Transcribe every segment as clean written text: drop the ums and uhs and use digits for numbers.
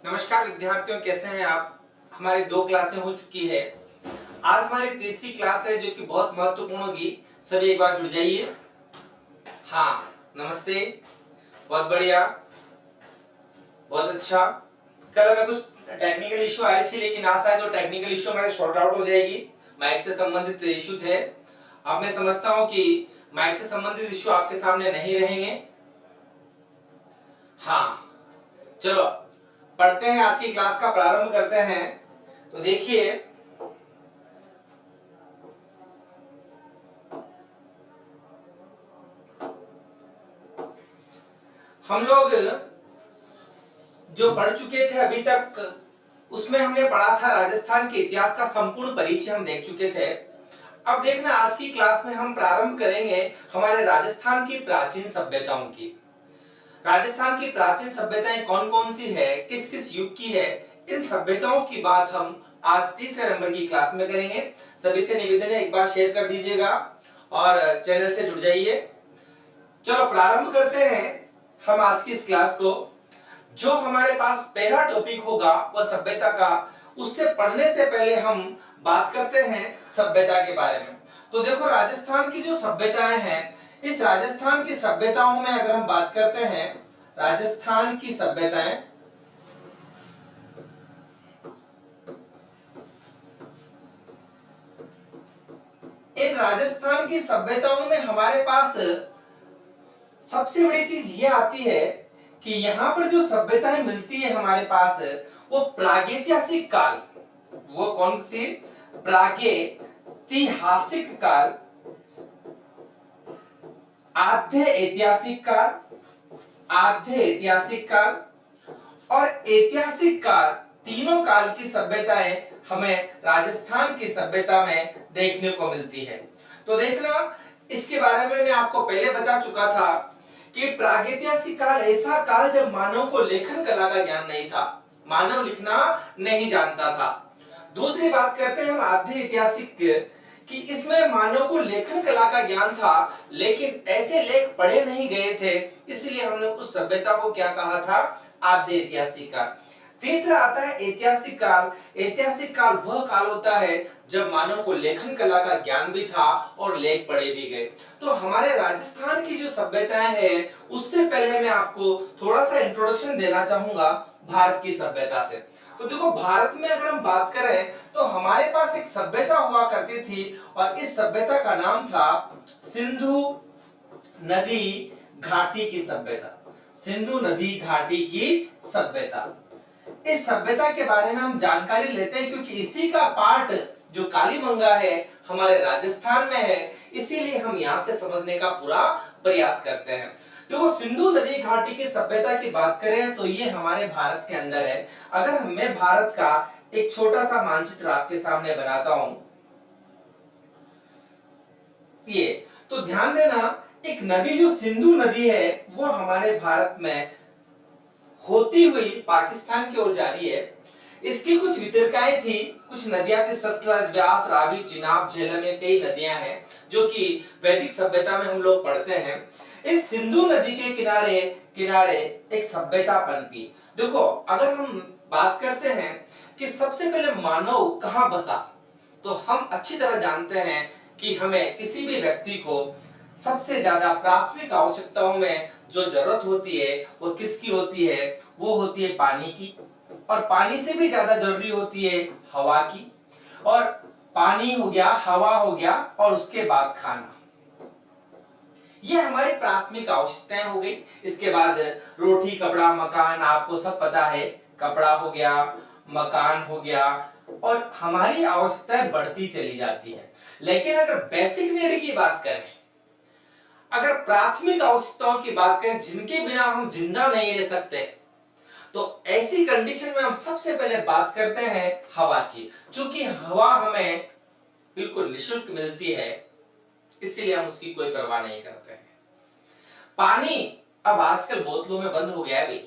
नमस्कार विद्यार्थियों, कैसे हैं आप। हमारी 2 क्लासें हो चुकी है। आज हमारी तीसरी क्लास है जो कि बहुत महत्वपूर्ण होगी। सभी एक बार जुड़ जाइए। हाँ, नमस्ते। बहुत बढ़िया, बहुत अच्छा। कल हमें कुछ टेक्निकल इशू आई थी, लेकिन आशा है जो टेक्निकल इशू हमारे सॉर्ट आउट हो जाएगी। माइक से संबंधित इशू थे। अब मैं समझता हूँ कि माइक से संबंधित इशू आपके सामने नहीं रहेंगे। हाँ, चलो पढ़ते हैं, आज की क्लास का प्रारंभ करते हैं। तो देखिए, हम लोग जो पढ़ चुके थे अभी तक, उसमें हमने पढ़ा था राजस्थान के इतिहास का संपूर्ण परिचय हम देख चुके थे। अब देखना, आज की क्लास में हम प्रारंभ करेंगे हमारे राजस्थान की प्राचीन सभ्यताओं की। राजस्थान की प्राचीन सभ्यताएं कौन कौन सी है, किस किस युग की है, इन सभ्यताओं की बात हम आज तीसरे नंबर की क्लास में करेंगे। सभी से निवेदन है, एक बार शेयर कर दीजिएगा और चैनल से जुड़ जाइए। चलो प्रारंभ करते हैं हम आज की इस क्लास को। जो हमारे पास पहला टॉपिक होगा वह सभ्यता का। उससे पढ़ने से पहले हम बात करते हैं सभ्यता के बारे में। तो देखो, राजस्थान की जो सभ्यताएं हैं, इस राजस्थान की सभ्यताओं में अगर हम बात करते हैं, राजस्थान की सभ्यताएं, इन राजस्थान की सभ्यताओं में हमारे पास सबसे बड़ी चीज ये आती है कि यहां पर जो सभ्यताएं मिलती है हमारे पास, वो प्रागैतिहासिक काल। वो कौन सी? प्रागैतिहासिक काल, आद्य ऐतिहासिक काल, आद्य ऐतिहासिक काल और ऐतिहासिक काल, तीनों काल की सभ्यताएं हमें राजस्थान की सभ्यता में देखने को मिलती है। तो देखना, इसके बारे में मैं आपको पहले बता चुका था कि प्रागैतिहासिक काल ऐसा काल जब मानव को लेखन कला का ज्ञान नहीं था, मानव लिखना नहीं जानता था। दूसरी बात करते हैं हम आद्य ऐतिहासिक कि इसमें मानव को लेखन कला का ज्ञान था, लेकिन ऐसे लेख पढ़े नहीं गए थे, इसलिए हमने उस सभ्यता को क्या कहा था? आद्य ऐतिहासिक काल। तीसरा आता है ऐतिहासिक काल। ऐतिहासिक काल वह काल होता है जब मानव को लेखन कला का ज्ञान भी था और लेख पढ़े भी गए। तो हमारे राजस्थान की जो सभ्यताएं हैं, उससे पहले मैं आपको थोड़ा सा इंट्रोडक्शन देना चाहूंगा भारत की सभ्यता से। तो देखो, भारत में अगर हम बात करें तो हमारे पास एक सभ्यता हुआ करती थी और इस सभ्यता का नाम था सिंधु नदी घाटी की सभ्यता। सिंधु नदी घाटी की सभ्यता। इस सभ्यता के बारे में हम जानकारी लेते हैं क्योंकि इसी का पार्ट जो कालीबंगा है हमारे राजस्थान में है, इसीलिए हम यहां से समझने का पूरा प्रयास करते हैं। देखो, सिंधु नदी घाटी की सभ्यता की बात करें तो ये हमारे भारत के अंदर है। अगर मैं भारत का एक छोटा सा मानचित्र आपके सामने बनाता हूं, ये तो ध्यान देना, एक नदी जो सिंधु नदी है वो हमारे भारत में होती हुई पाकिस्तान की ओर जा रही है। इसकी कुछ वितरकाएं थी, कुछ नदियां थी, सतलज, ब्यास, रावी, चिनाब, झेलम, ये कई नदियां हैं जो कि वैदिक सभ्यता में हम लोग पढ़ते हैं। इस सिंधु नदी के किनारे किनारे एक सभ्यता पनपी। देखो, अगर हम बात करते हैं कि सबसे पहले मानव कहां बसा, तो हम अच्छी तरह जानते हैं कि हमें किसी भी व्यक्ति को सबसे ज्यादा प्राथमिक आवश्यकताओं में जो जरूरत होती है वो किसकी होती है? वो होती है पानी की, और पानी से भी ज्यादा जरूरी होती है हवा की। और पानी हो गया, हवा हो गया, और उसके बाद खाना। ये हमारी प्राथमिक आवश्यकताएं हो गई। इसके बाद रोटी, कपड़ा, मकान, आपको सब पता है, कपड़ा हो गया, मकान हो गया, और हमारी आवश्यकताएं बढ़ती चली जाती है। लेकिन अगर बेसिक नीड की बात करें, अगर प्राथमिक आवश्यकताओं की बात करें जिनके बिना हम जिंदा नहीं रह सकते, तो ऐसी कंडीशन में हम सबसे पहले बात करते हैं हवा की। क्योंकि हवा हमें बिल्कुल निःशुल्क मिलती है, इसीलिए हम उसकी कोई परवाह नहीं करते हैं। पानी अब आजकल बोतलों में बंद हो गया है भाई।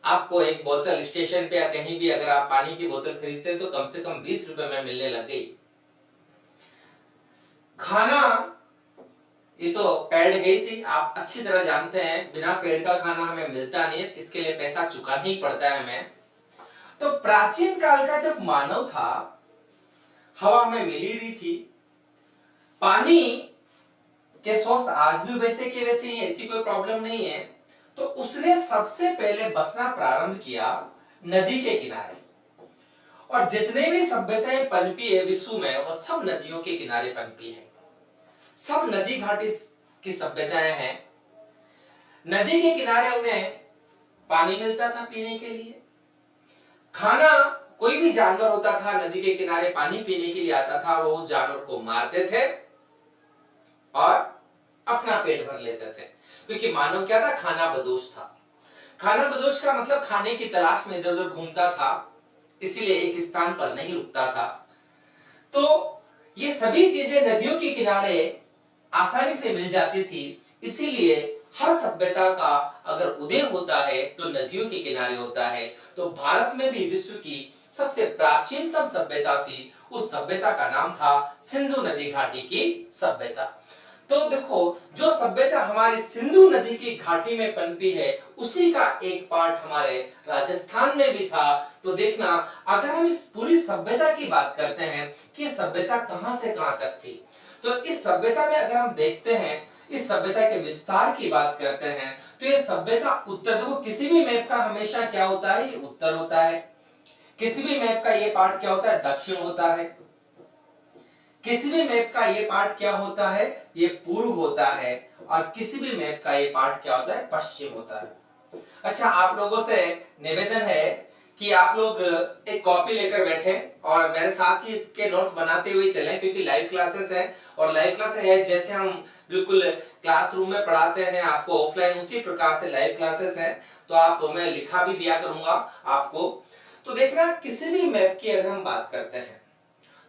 आपको एक बोतल स्टेशन पे या कहीं भी अगर आप पानी की बोतल खरीदते हैं तो कम से कम 20 रुपए में मिलने लग गई। खाना ये तो पेड़ है ही सी, आप अच्छी तरह जानते हैं, बिना पेड़ का खाना हमें मिलता नहीं है, इसके लिए पैसा चुकाना ही पड़ता है हमें। तो प्राचीन काल का जब मानव था, हवा हमें मिल ही रही थी, पानी के सोर्स आज भी वैसे के वैसे ही, ऐसी कोई प्रॉब्लम नहीं है, तो उसने सबसे पहले बसना प्रारंभ किया नदी के किनारे। और जितने भी सभ्यताएं पनपी है विश्व में, वो सब नदियों के किनारे पनपी है, सब नदी घाटी की सभ्यताएं हैं। नदी के किनारे उन्हें पानी मिलता था पीने के लिए, खाना, कोई भी जानवर होता था नदी के किनारे पानी पीने के लिए आता था, वो उस जानवर को मारते थे और अपना पेट भर लेते थे, क्योंकि मानव क्या था, खाना बदोश था। खाना बदोश का मतलब खाने की तलाश में इधर उधर घूमता था, इसीलिए एक स्थान पर नहीं रुकता था। तो ये सभी चीजें नदियों के किनारे आसानी से मिल जाती थी, इसीलिए हर सभ्यता का अगर उदय होता है तो नदियों के किनारे होता है। तो भारत में भी विश्व की सबसे प्राचीनतम सभ्यता थी, उस सभ्यता का नाम था सिंधु नदी घाटी की सभ्यता। तो देखो, जो सभ्यता हमारी सिंधु नदी की घाटी में पनपी है, उसी का एक पार्ट हमारे राजस्थान में भी था। तो देखना, अगर हम इस पूरी सभ्यता की बात करते हैं कि सभ्यता कहां से कहां तक थी, तो इस सभ्यता में अगर हम देखते हैं, इस सभ्यता के विस्तार की बात करते हैं, तो ये सभ्यता उत्तर, देखो किसी भी मैप का हमेशा क्या होता है, ये उत्तर होता है, किसी भी मैप का ये पार्ट क्या होता है, दक्षिण होता है, किसी भी मैप का ये पार्ट क्या होता है, ये पूर्व होता है, और किसी भी मैप का ये पार्ट क्या होता है, पश्चिम होता है। अच्छा, आप लोगों से निवेदन है कि आप लोग एक कॉपी लेकर बैठे और मेरे साथ ही इसके नोट्स बनाते हुए चलें, क्योंकि लाइव क्लासेस है, और लाइव क्लासेस है जैसे हम बिल्कुल क्लासरूम में पढ़ाते हैं आपको ऑफलाइन, उसी प्रकार से लाइव क्लासेस है। तो आप, मैं लिखा भी दिया करूंगा आपको। तो देखना, किसी भी मैप की अगर हम बात करते हैं,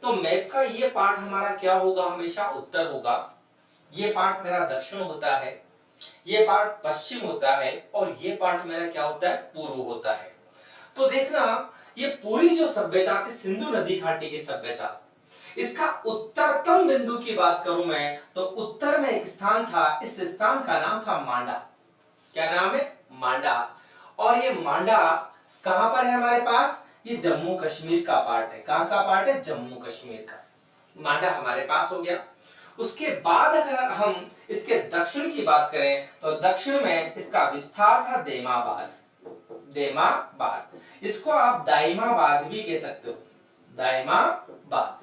तो मैप का ये पार्ट हमारा क्या होगा, हमेशा उत्तर होगा, ये पार्ट मेरा दक्षिण होता है, ये पार्ट पश्चिम होता है, और ये पार्ट मेरा क्या होता है, पूर्व होता है। तो देखना, ये पूरी जो सभ्यता थी सिंधु नदी घाटी की सभ्यता, इसका उत्तरतम बिंदु की बात करूं मैं, तो उत्तर में एक स्थान था, इस स्थान का नाम था मांडा। क्या नाम है, मांडा। और ये मांडा कहां पर है हमारे पास, ये जम्मू कश्मीर का पार्ट है। कहां का पार्ट है, जम्मू कश्मीर का। मांडा हमारे पास हो गया। उसके बाद अगर हम इसके दक्षिण की बात करें, तो दक्षिण में इसका विस्तार था देमाबाद। देमाबाद, इसको आप दाइमाबाद भी कह सकते हो, दाइमाबाद,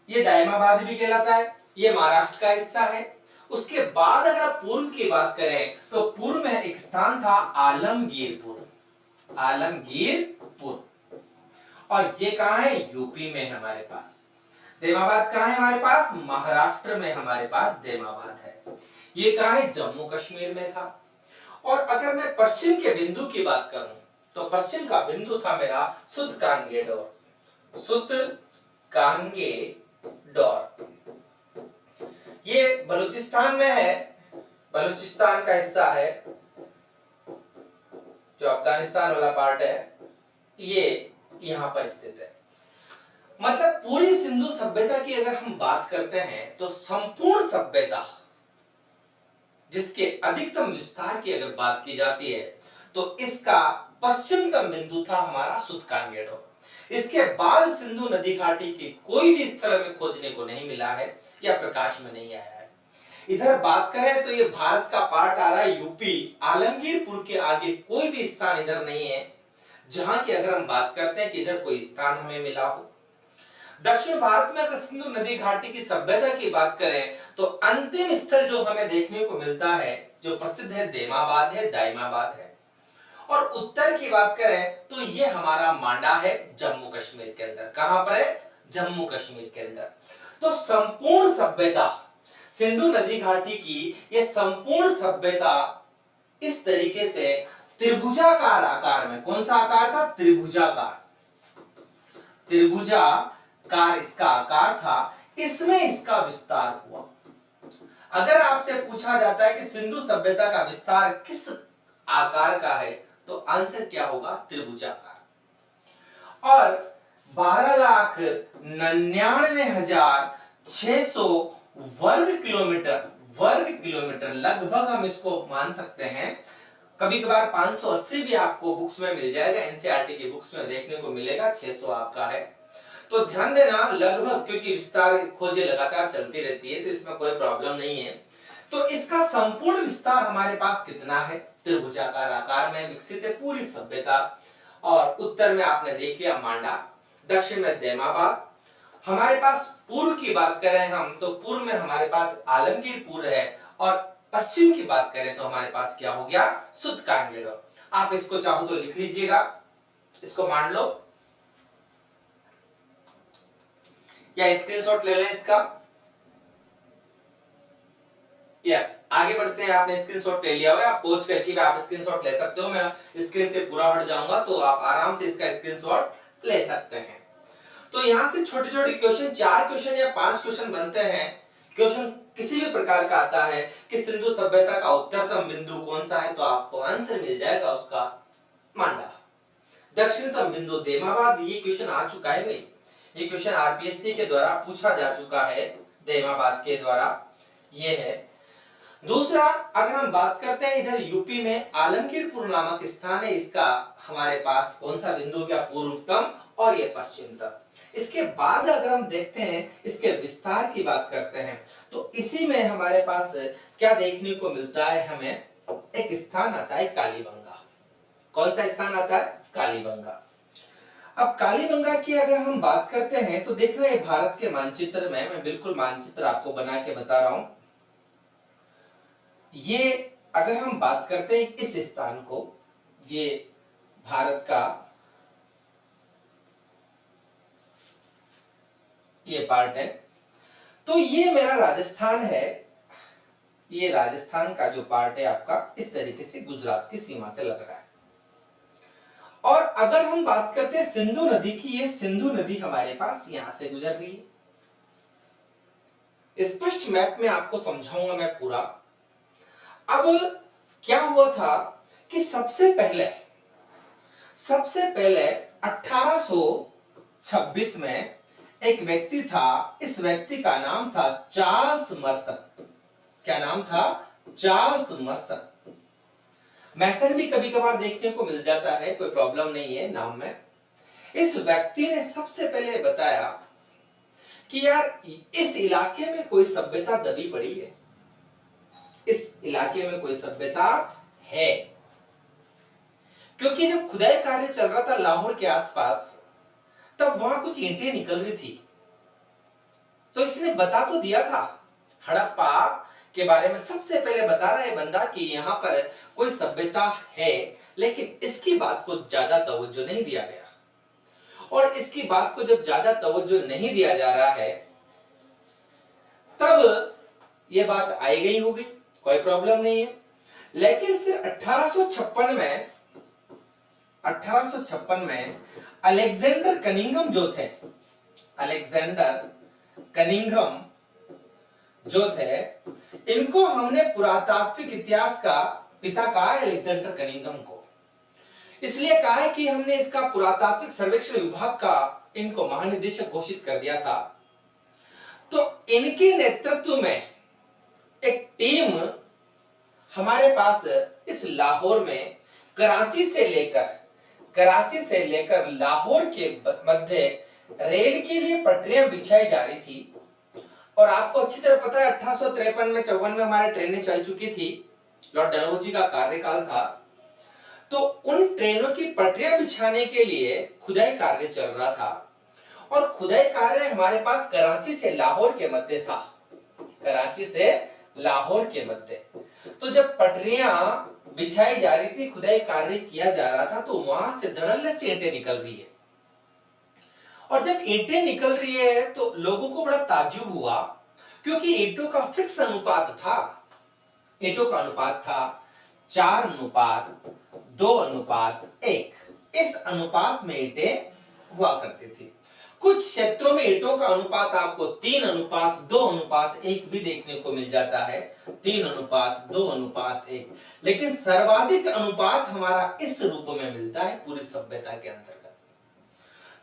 ये दाइमाबाद भी कहलाता है, ये महाराष्ट्र का हिस्सा है। उसके बाद अगर आप पूर्व की बात करें, तो पूर्व में एक स्थान था आलमगीरपुर, आलमगीरपुर, और ये कहां है, यूपी में है हमारे पास। देमाबाद कहां है हमारे पास, महाराष्ट्र में हमारे पास देमाबाद है। ये कहां है, जम्मू कश्मीर में था। और अगर मैं पश्चिम के बिंदु की बात करूं, तो पश्चिम का बिंदु था मेरा सुतकांगेडोर, सुतकांगेडोर, ये बलूचिस्तान में है, बलूचिस्तान का हिस्सा है, जो अफगानिस्तान वाला पार्ट है, ये यहां पर स्थित है। मतलब पूरी सिंधु सभ्यता की अगर हम बात करते हैं, तो संपूर्ण सभ्यता जिसके अधिकतम विस्तार की अगर बात की जाती है, तो इसका पश्चिमतम बिंदु था हमारा सुतकांगेडो। इसके बाद सिंधु नदी घाटी की कोई भी स्थल हमें खोजने को नहीं मिला है, या प्रकाश में नहीं आया है। इधर बात करें तो ये भारत का पार्ट आ रहा है यूपी, आलमगीरपुर के आगे कोई भी स्थान इधर नहीं है जहां की अगर हम बात करते हैं कि इधर कोई स्थान हमें मिला हो। दक्षिण भारत में अगर सिंधु नदी घाटी की सभ्यता की बात करें, तो अंतिम स्थल जो हमें देखने को मिलता है, जो प्रसिद्ध है, देमाबाद है, दाइमाबाद है। और उत्तर की बात करें तो ये हमारा मांडा है, जम्मू कश्मीर के अंदर। कहां पर है, जम्मू कश्मीर के अंदर। तो संपूर्ण सभ्यता, सिंधु नदी घाटी की ये संपूर्ण सभ्यता इस तरीके से त्रिभुजाकार आकार में, कौन सा आकार था, त्रिभुजाकार, त्रिभुजाकार इसका आकार था, इसमें इसका विस्तार हुआ। अगर आपसे पूछा जाता है कि सिंधु सभ्यता का विस्तार किस आकार का है, तो आंसर क्या होगा, त्रिभुजाकार। और 12,99,600 वर्ग किलोमीटर लगभग हम इसको मान सकते हैं। कभी कभार 580 भी आपको बुक्स में मिल जाएगा, एनसीईआरटी की बुक्स में देखने को मिलेगा, 600 आपका है। तो ध्यान देना लगभग, क्योंकि विस्तार खोजें लगातार चलती रहती है तो इसमें कोई प्रॉब्लम नहीं है। तो इसका संपूर्ण विस्तार हमारे पास कितना है? त्रिभुजाकार आकार में विकसित है पूरी सभ्यता। और उत्तर में आपने देख लिया मांडा, दक्षिण में दैमाबाद। हमारे पास पूर्व की बात करें हम तो पूर्व में हमारे पास आलमगीरपुर है, और पश्चिम की बात करें तो हमारे पास क्या हो गया? सुदकांगेड़ो। आप इसको चाहो तो लिख लीजिएगा, इसको मान लो या स्क्रीनशॉट ले लें इसका। यस, आगे बढ़ते हैं। आपने स्क्रीनशॉट ले लिया हुआ है, आप पहुंच करके भी आप स्क्रीनशॉट ले सकते हो। मैं स्क्रीन से पूरा हट जाऊंगा तो आप आराम से इसका स्क्रीनशॉट ले सकते हैं। तो यहां से छोटे छोटे क्वेश्चन, 4 क्वेश्चन या 5 क्वेश्चन बनते हैं। क्वेश्चन किसी भी प्रकार का आता है कि सिंधु सभ्यता का उत्तरतम बिंदु कौन सा है, तो आपको आंसर मिल जाएगा उसका मांडा। दक्षिणतम बिंदु दैमाबाद, ये क्वेश्चन आ चुका है भाई, ये क्वेश्चन आरपीएससी के द्वारा पूछा जा चुका है, दैमाबाद के द्वारा ये है। दूसरा, अगर हम बात करते हैं इधर यूपी में आलमगीरपुर नामक स्थान है, इसका हमारे पास कौन सा बिंदु क्या? पूर्वतम और ये पश्चिमतम। इसके बाद अगर हम देखते हैं इसके विस्तार की बात करते हैं तो इसी में हमारे पास क्या देखने को मिलता है? हमें एक स्थान आता है कालीबंगा। कौन सा स्थान आता है? कालीबंगा। अब कालीबंगा की अगर हम बात करते हैं तो देख रहे हैं भारत के मानचित्र में, मैं बिल्कुल मानचित्र आपको बना के बता रहा हूं। ये अगर हम बात करते हैं इस स्थान को, ये भारत का ये पार्ट है, तो ये मेरा राजस्थान है। ये राजस्थान का जो पार्ट है आपका इस तरीके से गुजरात की सीमा से लग रहा है। और अगर हम बात करते हैं सिंधु नदी की, ये सिंधु नदी हमारे पास यहां से गुजर रही है। स्पष्ट मैप में आपको समझाऊंगा मैं पूरा। अब क्या हुआ था कि सबसे पहले 1826 में एक व्यक्ति था, इस व्यक्ति का नाम था चार्ल्स मर्सन। क्या नाम था? चार्ल्स मर्सन। मैसन भी कभी कभार देखने को मिल जाता है, कोई प्रॉब्लम नहीं है नाम में। इस व्यक्ति ने सबसे पहले बताया कि यार इस इलाके में कोई सभ्यता दबी पड़ी है, इस इलाके में कोई सभ्यता है। क्योंकि जब खुदाई कार्य चल रहा था लाहौर के आसपास, तब वहां कुछ ईंटें निकल रही थी, तो इसने बता तो दिया था। हड़प्पा के बारे में सबसे पहले बता रहा है बंदा कि यहां पर कोई सभ्यता है, लेकिन इसकी बात को ज्यादा तवज्जो नहीं दिया गया। और इसकी बात को जब ज्यादा तवज्जो नहीं दिया जा रहा है, तब यह बात आई गई होगी, कोई प्रॉब्लम नहीं है। लेकिन फिर 1856 में अलेक्जेंडर कनिंघम जो थे, अलेक्जेंडर कनिंघम जो थे, इनको हमने पुरातात्विक इतिहास का पिता कहा है, अलेक्जेंडर कनिंघम को। इसलिए कहा है कि हमने इसका पुरातात्विक सर्वेक्षण विभाग का इनको महानिदेशक घोषित कर दिया था। तो इनके नेतृत्व में एक टीम हमारे पास इस लाहौर में कराची से लेकर लाहौर के मध्य रेल के लिए पटरियां बिछाई जा रही थी। और आपको अच्छी तरह पता है 1853 में 54 में हमारी ट्रेनें चल चुकी थी, लॉर्ड डलहौजी का कार्यकाल था। तो उन ट्रेनों की पटरियां बिछाने के लिए खुदाई कार्य चल रहा था, और खुदाई कार्य हमारे पास कराची से लाहौर के मध्य था, कराची से लाहौर के मध्य। तो जब पटरियां बिछाई जा रही थी, खुदाई कार्य किया जा रहा था, तो वहां से धड़ल्ले से ईंटें निकल रही है। और जब ईंटें निकल रही है तो लोगों को बड़ा ताज्जुब हुआ, क्योंकि ईंटों का फिक्स अनुपात था। ईंटों का अनुपात था 4:2:1। इस अनुपात में ईंटें हुआ करती थी। कुछ क्षेत्रों में ईंटों का अनुपात आपको 3:2:1 भी देखने को मिल जाता है, 3:2:1। लेकिन सर्वाधिक अनुपात हमारा इस रूप में मिलता है पूरी सभ्यता के अंतर्गत।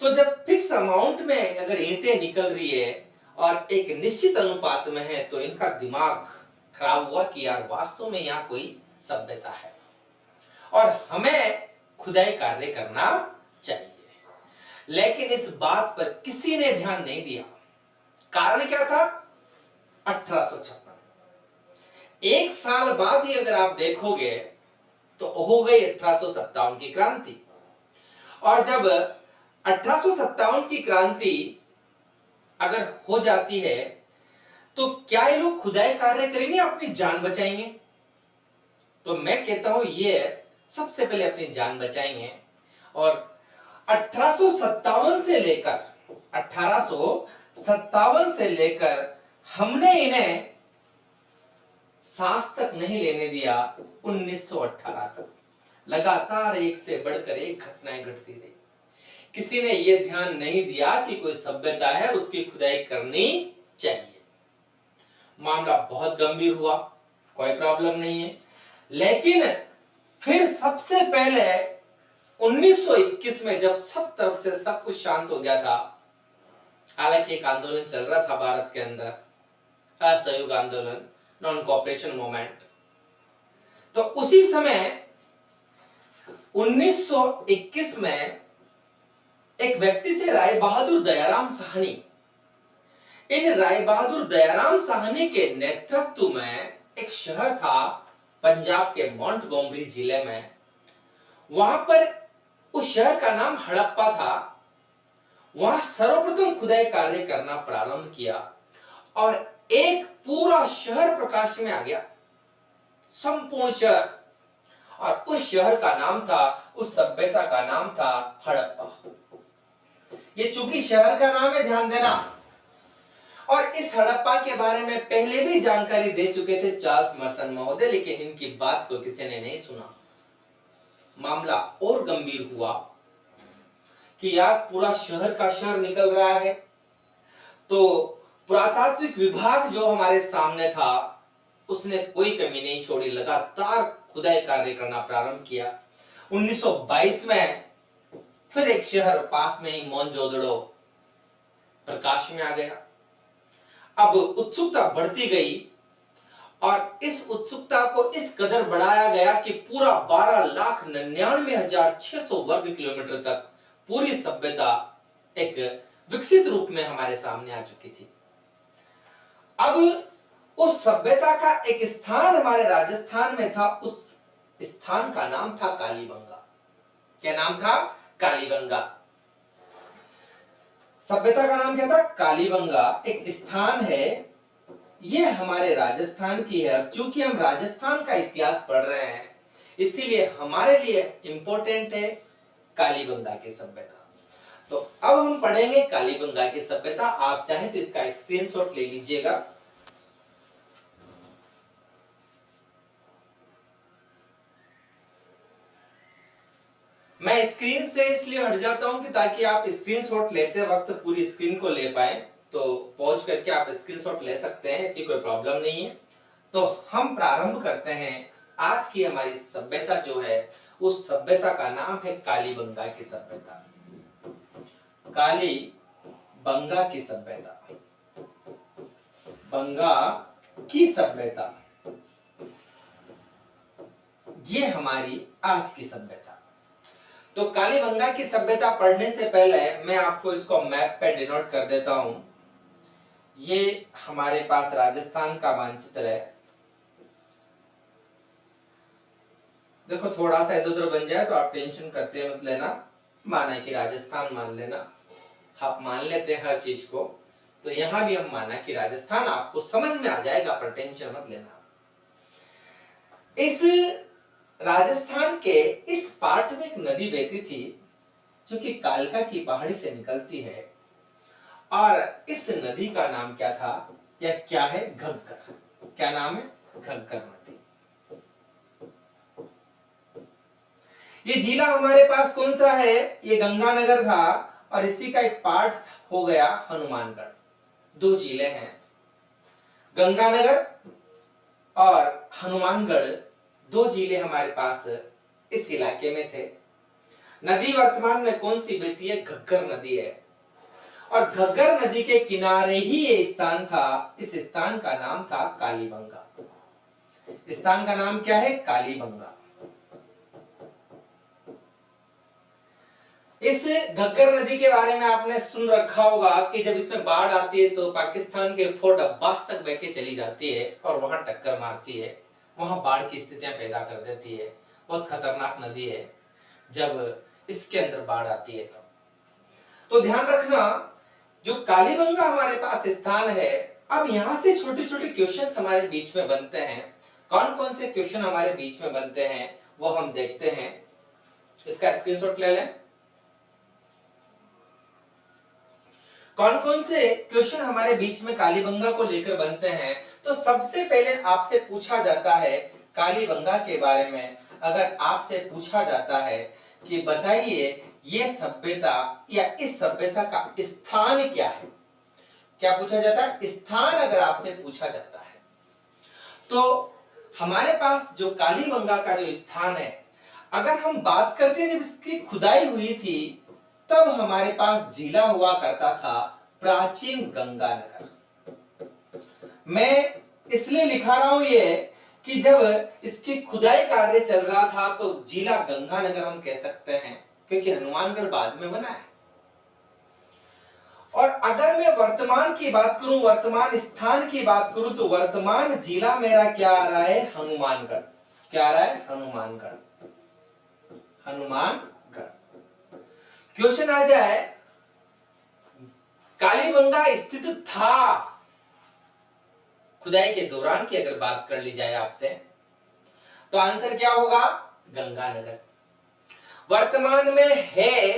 तो जब फिक्स अमाउंट में अगर ईंटें निकल रही है और एक निश्चित अनुपात में है, तो इनका दिमाग खराब हुआ कि यार वास्तव में यहाँ कोई सभ्यता है और हमें खुदाई कार्य करना चाहिए। लेकिन इस बात पर किसी ने ध्यान नहीं दिया। कारण क्या था? 1856। एक साल बाद ही अगर आप देखोगे तो हो गई 1857 की क्रांति। और जब 1857 की क्रांति अगर हो जाती है तो क्या ये लोग खुदाई कार्य करेंगे, अपनी जान बचाएंगे? तो मैं कहता हूं ये सबसे पहले अपनी जान बचाएंगे। और 1857 से लेकर हमने इन्हें सांस तक नहीं लेने दिया। 1918 तक लगातार एक से बढ़कर एक घटनाएं घटती रही। किसी ने यह ध्यान नहीं दिया कि कोई सभ्यता है, उसकी खुदाई करनी चाहिए। मामला बहुत गंभीर हुआ, कोई प्रॉब्लम नहीं है। लेकिन फिर सबसे पहले 1921 में जब सब तरफ से सब कुछ शांत हो गया था, हालांकि एक आंदोलन चल रहा था भारत के अंदर, असहयोग आंदोलन, नॉन कोऑपरेशन मूवमेंट, तो उसी समय 1921 में एक व्यक्ति थे राय बहादुर दयाराम साहनी। इन राय बहादुर दयाराम साहनी के नेतृत्व में एक शहर था पंजाब के मोंटगोमरी जिले में। वहां पर उस शहर का नाम हड़प्पा था। वहां सर्वप्रथम खुदाई कार्य करना प्रारंभ किया और एक पूरा शहर प्रकाश में आ गया, संपूर्ण शहर। और उस शहर का नाम था, उस सभ्यता का नाम था हड़प्पा। ये चूंकि शहर का नाम है, ध्यान देना। और इस हड़प्पा के बारे में पहले भी जानकारी दे चुके थे चार्ल्स मर्सन महोदय, लेकिन इनकी बात को किसी ने नहीं सुना। मामला और गंभीर हुआ कि यार पूरा शहर का शहर निकल रहा है। तो पुरातात्विक विभाग जो हमारे सामने था, उसने कोई कमी नहीं छोड़ी, लगातार खुदाई कार्य करना प्रारंभ किया। 1922 में फिर एक शहर पास में ही मोहनजोदड़ो प्रकाश में आ गया। अब उत्सुकता बढ़ती गई और इस उत्सुकता को इस कदर बढ़ाया गया कि पूरा 12,99,600 वर्ग किलोमीटर तक पूरी सभ्यता एक विकसित रूप में हमारे सामने आ चुकी थी। अब उस सभ्यता का एक स्थान हमारे राजस्थान में था। उस स्थान का नाम था कालीबंगा। क्या नाम था? कालीबंगा। सभ्यता का नाम क्या था? कालीबंगा। एक स्थान है, ये हमारे राजस्थान की है। चूंकि हम राजस्थान का इतिहास पढ़ रहे हैं, इसीलिए हमारे लिए इंपॉर्टेंट है कालीबंगा की सभ्यता। तो अब हम पढ़ेंगे कालीबंगा की सभ्यता। आप चाहें तो इसका स्क्रीनशॉट ले लीजिएगा। मैं स्क्रीन से इसलिए हट जाता हूं कि ताकि आप स्क्रीनशॉट लेते वक्त पूरी स्क्रीन को ले पाए। तो पॉज करके आप स्क्रीनशॉट ले सकते हैं, ऐसी कोई प्रॉब्लम नहीं है। तो हम प्रारंभ करते हैं। आज की हमारी सभ्यता जो है, उस सभ्यता का नाम है कालीबंगा की सभ्यता। कालीबंगा की सभ्यता, बंगा की सभ्यता, ये हमारी आज की सभ्यता। तो कालीबंगा की सभ्यता पढ़ने से पहले मैं आपको इसको मैप पे डिनोट कर देता हूं। ये हमारे पास राजस्थान का मानचित्र है। देखो थोड़ा सा इधर उधर बन जाए तो आप टेंशन करते मत लेना, माना कि राजस्थान मान लेना। आप मान लेते हैं हर चीज को, तो यहां भी हम माना कि राजस्थान, आपको समझ में आ जाएगा, पर टेंशन मत लेना। इस राजस्थान के इस पार्ट में एक नदी बहती थी जो कि कालका की पहाड़ी से निकलती है, और इस नदी का नाम क्या था या क्या है? घग्गर। क्या नाम है? घग्गर नदी। ये जिला हमारे पास कौन सा है? ये गंगानगर था, और इसी का एक पार्ट हो गया हनुमानगढ़। दो जिले हैं, गंगानगर और हनुमानगढ़, दो जिले हमारे पास इस इलाके में थे। नदी वर्तमान में कौन सी बहती है? घग्गर नदी है। और घग्गर नदी के किनारे ही ये स्थान था। इस स्थान का नाम था कालीबंगा। स्थान का नाम क्या है? कालीबंगा। इस घग्गर नदी के बारे में आपने सुन रखा होगा कि जब इसमें बाढ़ आती है तो पाकिस्तान के फोर्ट अब्बास तक बह के चली जाती है और वहां टक्कर मारती है, वहां बाढ़ की स्थितियां पैदा कर देती है। बहुत खतरनाक नदी है जब इसके अंदर बाढ़ आती है तो ध्यान रखना, जो कालीबंगा हमारे पास स्थान है। अब यहां से छोटे छोटे क्वेश्चन हमारे बीच में बनते हैं। कौन कौन से क्वेश्चन हमारे बीच में बनते हैं वो हम देखते हैं। इसका स्क्रीनशॉट ले लें। कौन कौन से क्वेश्चन हमारे बीच में कालीबंगा को लेकर बनते हैं। तो सबसे पहले आपसे पूछा जाता है कालीबंगा के बारे में। अगर आपसे पूछा जाता है कि बताइए ये सभ्यता या इस सभ्यता का स्थान क्या है, क्या पूछा जाता है? स्थान अगर आपसे पूछा जाता है तो हमारे पास जो कालीबंगा का जो स्थान है, अगर हम बात करते हैं जब इसकी खुदाई हुई थी तब हमारे पास जिला हुआ करता था प्राचीन गंगानगर। मैं इसलिए लिखा रहा हूं ये कि जब इसकी खुदाई कार्य चल रहा था तो जिला गंगानगर हम कह सकते हैं, क्योंकि हनुमानगढ़ बाद में बना है। और अगर मैं वर्तमान की बात करूं, वर्तमान स्थान की बात करूं, तो वर्तमान जिला मेरा क्या आ रहा है? हनुमानगढ़। क्या आ रहा है? हनुमानगढ़। हनुमानगढ़। क्वेश्चन आ जाए कालीबंगा स्थित था खुदाई के दौरान की अगर बात कर ली जाए आपसे, तो आंसर क्या होगा? गंगानगर। वर्तमान में है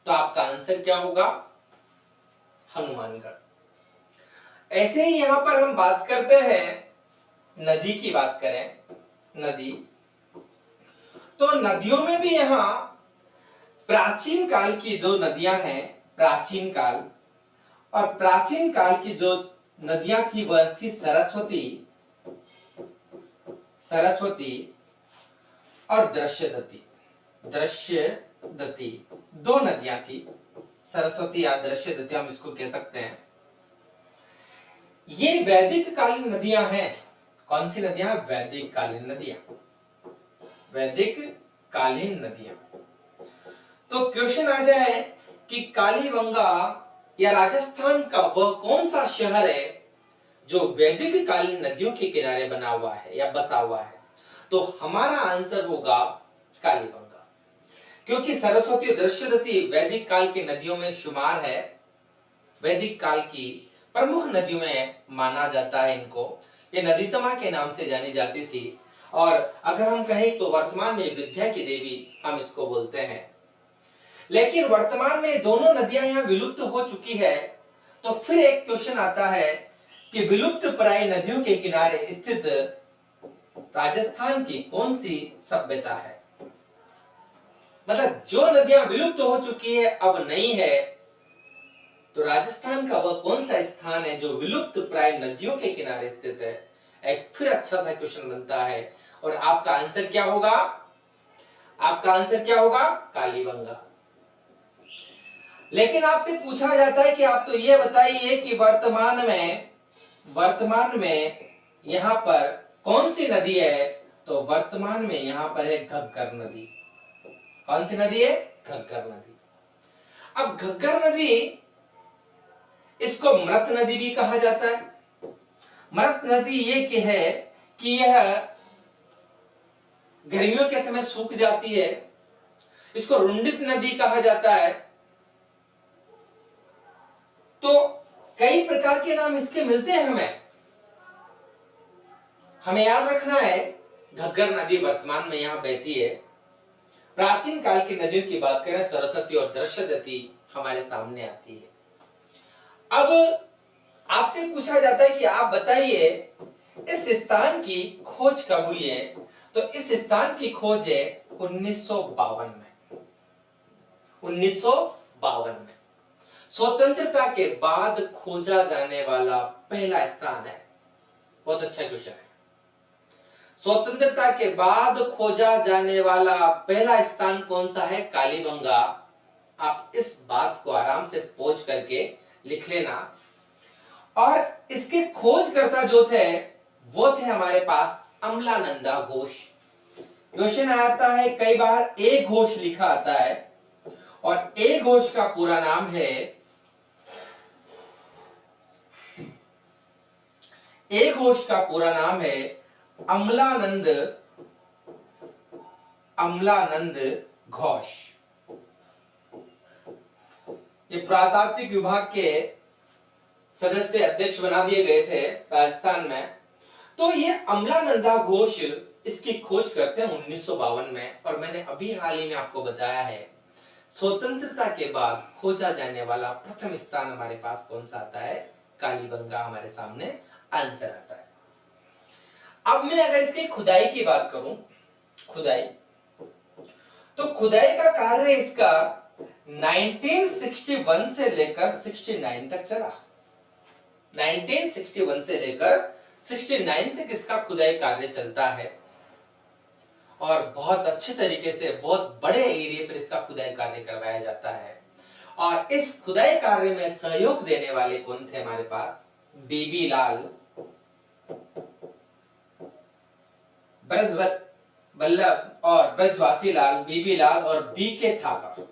तो आपका आंसर क्या होगा? हनुमानगढ़। ऐसे ही यहां पर हम बात करते हैं नदी की बात करें, नदी, तो नदियों में भी यहां प्राचीन काल की दो नदियां हैं। प्राचीन काल, और प्राचीन काल की जो नदियां थी वह थी सरस्वती, सरस्वती और दृश्यदती। दृश्यदती दो नदियां थी, सरस्वती या दृश्यदती हम इसको कह सकते हैं। ये वैदिक कालीन नदियां हैं। कौन सी नदियां? वैदिक कालीन नदियां। वैदिक कालीन नदियां। तो क्वेश्चन आ जाए कि कालीबंगा या राजस्थान का वह कौन सा शहर है जो वैदिक कालीन नदियों के किनारे बना हुआ है या बसा हुआ है, तो हमारा आंसर होगा कालीबंगा। क्योंकि सरस्वती और दृश्यदती वैदिक काल की नदियों में शुमार है, वैदिक काल की प्रमुख नदियों में माना जाता है इनको। ये नदीतमा के नाम से जानी जाती थी, और अगर हम कहें तो वर्तमान में विद्या की देवी हम इसको बोलते हैं। लेकिन वर्तमान में दोनों नदियां यहां विलुप्त हो चुकी है। तो फिर एक क्वेश्चन आता है कि विलुप्त प्राय नदियों के किनारे स्थित राजस्थान की कौन सी सभ्यता है? मतलब जो नदियां विलुप्त हो चुकी है, अब नहीं है, तो राजस्थान का वह कौन सा स्थान है जो विलुप्त प्राय नदियों के किनारे स्थित है? एक फिर अच्छा सा क्वेश्चन बनता है, और आपका आंसर क्या होगा? आपका आंसर क्या होगा? कालीबंगा। लेकिन आपसे पूछा जाता है कि आप तो ये बताइए कि वर्तमान में यहां पर कौन सी नदी है? तो वर्तमान में यहां पर है घग्गर नदी। कौन सी नदी है? घग्गर नदी। अब घग्गर नदी, इसको मृत नदी भी कहा जाता है। मृत नदी ये है कि यह गर्मियों के समय सूख जाती है। इसको रुंडित नदी कहा जाता है। तो कई प्रकार के नाम इसके मिलते हैं। हमें याद रखना है घग्गर नदी वर्तमान में यहां बहती है। प्राचीन काल की नदियों की बात करें, सरस्वती और दृश्यदती हमारे सामने आती है। अब आपसे पूछा जाता है कि आप बताइए इस स्थान की खोज कब हुई है? तो इस स्थान की खोज है 1952 में। 1952 में स्वतंत्रता के बाद खोजा जाने वाला पहला स्थान है। बहुत अच्छा क्वेश्चन है। स्वतंत्रता के बाद खोजा जाने वाला पहला स्थान कौन सा है? कालीबंगा। आप इस बात को आराम से पोंछ करके लिख लेना। और इसके खोजकर्ता जो थे वो थे हमारे पास अमलानंदा घोष। क्वेश्चन आता है कई बार ए घोष लिखा आता है, और ए घोष का पूरा नाम है, ए घोष का पूरा नाम है अमलानंद घोष। ये पुरातात्विक विभाग के सदस्य अध्यक्ष बना दिए गए थे राजस्थान में। तो ये अमलानंदा घोष इसकी खोज करते हैं 1952 में, और मैंने अभी हाल ही में आपको बताया है स्वतंत्रता के बाद खोजा जाने वाला प्रथम स्थान हमारे पास कौन सा आता है, कालीबंगा हमारे सामने आंसर आता है। अब मैं अगर इसकी खुदाई की बात करूं, खुदाई, तो खुदाई का कार्य इसका 1961 से लेकर 69 तक चला। 1961 से लेकर 69 तक इसका खुदाई कार्य चलता है, और बहुत अच्छे तरीके से बहुत बड़े एरिया पर इसका खुदाई कार्य करवाया जाता है। और इस खुदाई कार्य में सहयोग देने वाले कौन थे हमारे पास, बीबी लाल, वल्लभ और ब्रजवासी लाल, बीबी लाल और बीके थापर।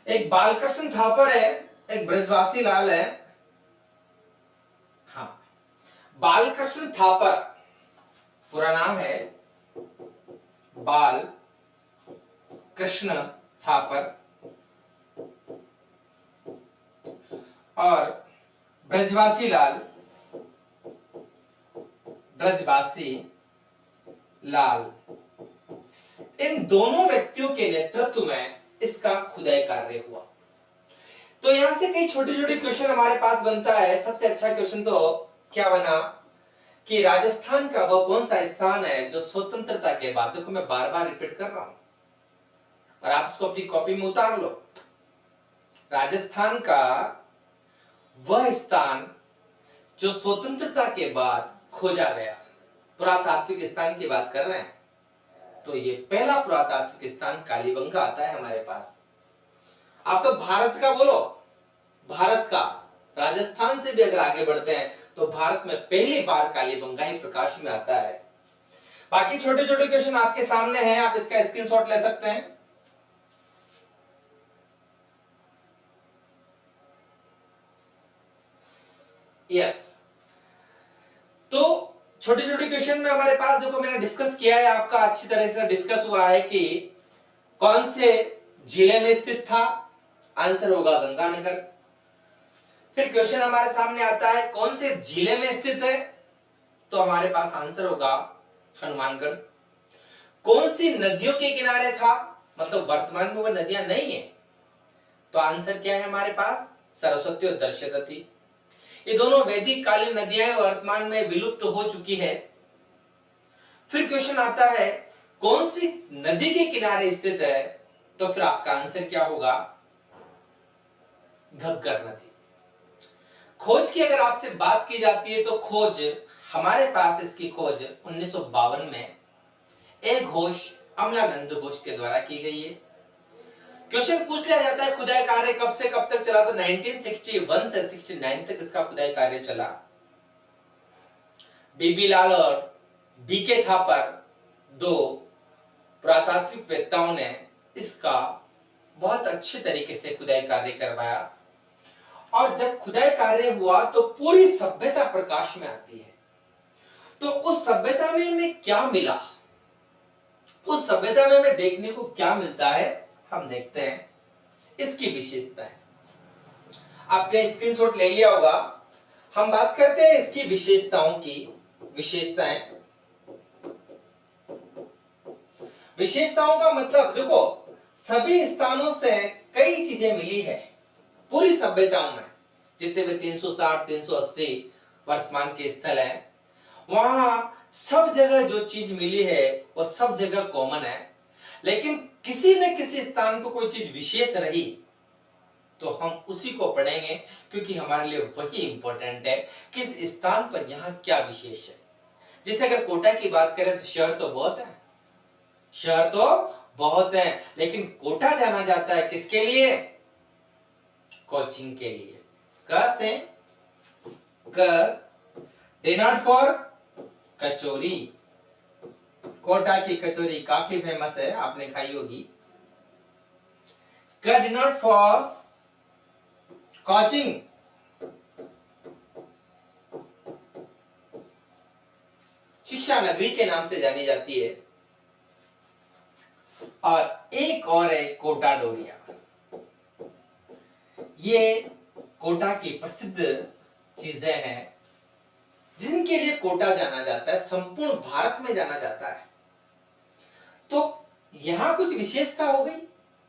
एक बालकृष्ण थापर है, एक ब्रजवासी लाल है। हाँ, बालकृष्ण थापर पूरा नाम है बाल कृष्ण थापर, और ब्रजवासी लाल, इन दोनों व्यक्तियों के नेतृत्व में इसका खुदाई कार्य हुआ। तो यहां से कई छोटे छोटे क्वेश्चन हमारे पास बनता है। सबसे अच्छा क्वेश्चन तो क्या बना कि राजस्थान का वो कौन सा स्थान है जो स्वतंत्रता के बाद, देखो मैं बार बार रिपीट कर रहा हूं और आप इसको अपनी कॉपी में उतार लो, राजस्थान का वह स्थान जो स्वतंत्रता के बाद खोजा गया, पुरातात्विक स्थान की बात कर रहे हैं, तो ये पहला पुरातात्विक स्थान कालीबंगा आता है हमारे पास। आप तो भारत का बोलो, भारत का, राजस्थान से भी अगर आगे बढ़ते हैं तो भारत में पहली बार कालीबंगा ही प्रकाश में आता है। बाकी छोटे छोटे क्वेश्चन आपके सामने हैं, आप इसका स्क्रीनशॉट ले सकते हैं। यस, तो छोटे छोटे क्वेश्चन में हमारे पास देखो मैंने डिस्कस किया है, आपका अच्छी तरह से डिस्कस हुआ है कि कौन से जिले में स्थित था, आंसर होगा गंगानगर। फिर क्वेश्चन हमारे सामने आता है कौन से जिले में स्थित है, तो हमारे पास आंसर होगा हनुमानगढ़। कौन सी नदियों के किनारे था, मतलब वर्तमान में वो नदियां नहीं है, तो आंसर क्या है हमारे पास, सरस्वती और दर्शवती। ये दोनों वैदिक कालीन नदियां वर्तमान में विलुप्त हो चुकी है। फिर क्वेश्चन आता है कौन सी नदी के किनारे स्थित है, तो फिर आपका आंसर क्या होगा, घग्गर नदी। खोज की अगर आपसे बात की जाती है तो खोज हमारे पास, इसकी खोज 1952 में ए घोष, अमलानंद घोष के द्वारा की गई है। क्वेश्चन पूछ लिया जाता है खुदाई कार्य कब से कब तक चला, तो 1961 से 69 तक इसका खुदाई कार्य चला। बीबी लाल और बीके थापर, दो पुरातात्विक वेत्ताओं ने इसका बहुत अच्छे तरीके से खुदाई कार्य करवाया, और जब खुदाई कार्य हुआ तो पूरी सभ्यता प्रकाश में आती है। तो उस सभ्यता में हमें क्या मिला, उस सभ्यता में हमें देखने को क्या मिलता है, हम देखते हैं इसकी विशेषताएं। आपने स्क्रीनशॉट ले लिया होगा, हम बात करते हैं इसकी विशेषताओं की। विशेषताओं का मतलब देखो, सभी स्थानों से कई चीजें मिली है पूरी सभ्यताओं में, जितने भी 360 380 वर्तमान के स्थल हैं, वहां सब जगह जो चीज मिली है वो सब जगह कॉमन है, लेकिन किसी न किसी स्थान पर कोई चीज विशेष रही तो हम उसी को पढ़ेंगे, क्योंकि हमारे लिए वही इंपॉर्टेंट है किस स्थान पर यहाँ क्या विशेष है। जैसे अगर कोटा की बात करें तो शहर तो बहुत है, शहर तो बहुत है, लेकिन कोटा जाना जाता है किसके लिए? कोचिंग के लिए। क से क डिनोट फॉर कचौरी। कोटा की कचौरी काफी फेमस है, आपने खाई होगी। क डिनोट फॉर कोचिंग। शिक्षा नगरी के नाम से जानी जाती है। और एक और है कोटा डोरिया। ये कोटा की प्रसिद्ध चीजें हैं जिनके लिए कोटा जाना जाता है, संपूर्ण भारत में जाना जाता है। तो यहां कुछ विशेषता हो गई,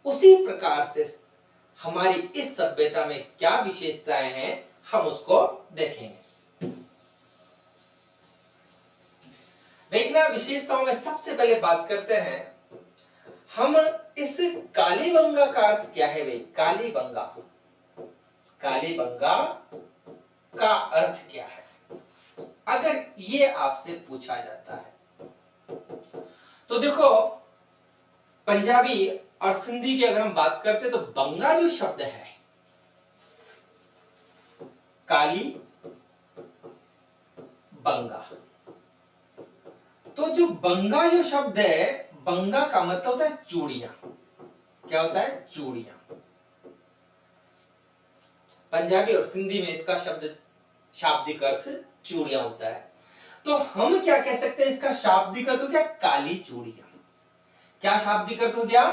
उसी प्रकार से हमारी इस सभ्यता में क्या विशेषताएं हैं हम उसको देखेंगे। देखना, विशेषताओं में सबसे पहले बात करते हैं हम इस कालीबंगा का अर्थ क्या है भाई? कालीबंगा, कालीबंगा का अर्थ क्या है अगर ये आपसे पूछा जाता है? तो देखो, पंजाबी और सिंधी की अगर हम बात करते तो बंगा जो शब्द है, काली बंगा, तो जो बंगा जो शब्द है, बंगा का मतलब होता है चूड़ियां। क्या होता है? चूड़ियां। पंजाबी और सिंधी में इसका शब्द शाब्दिक अर्थ चूड़ियां होता है। तो हम क्या कह सकते हैं? इसका शाब्दिक अर्थ हो गया काली चूड़ियां। क्या शाब्दिक अर्थ हो गया?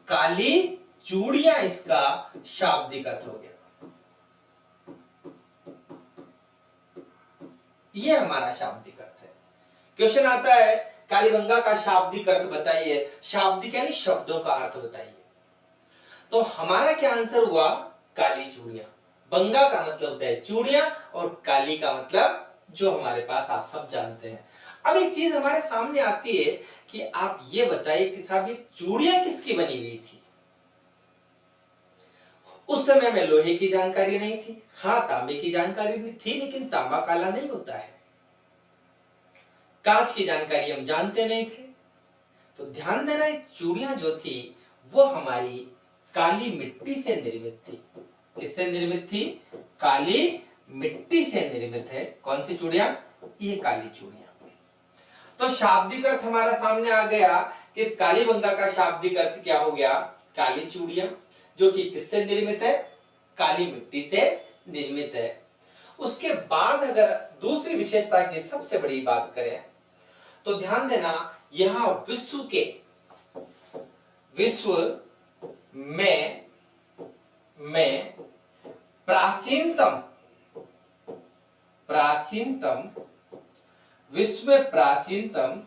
काली चूड़ियां इसका शाब्दिक अर्थ हो गया। ये हमारा शाब्दिक अर्थ है। क्वेश्चन आता है कालीबंगा का शाब्दिक अर्थ बताइए। शाब्दिक यानी शब्दों का अर्थ बताइए। तो हमारा क्या आंसर हुआ? काली चूड़ियां। बंगा का मतलब होता है चूड़ियां और काली का मतलब जो हमारे पास आप सब जानते हैं। अब एक चीज हमारे सामने आती है कि आप ये बताइए कि साहब ये चूड़ियां किसकी बनी हुई थी? उस समय में लोहे की जानकारी नहीं थी, हाँ तांबे की जानकारी थी, लेकिन तांबा काला नहीं होता है। कांच की जानकारी हम जानते नहीं थे। तो ध्यान देना, चूड़ियां जो थी वो हमारी काली मिट्टी से निर्मित थी। किससे निर्मित थी? काली मिट्टी से निर्मित है। कौन सी चूड़ियां? ये काली चूड़ियां। तो शाब्दिक अर्थ हमारा सामने आ गया कि इस कालीबंगा का शाब्दिक अर्थ क्या हो गया? काली चूड़ियां, जो कि किससे निर्मित है? काली मिट्टी से निर्मित है। उसके बाद अगर दूसरी विशेषता की सबसे बड़ी बात करें तो ध्यान देना, यहां विश्व में विश्व में प्राचीनतम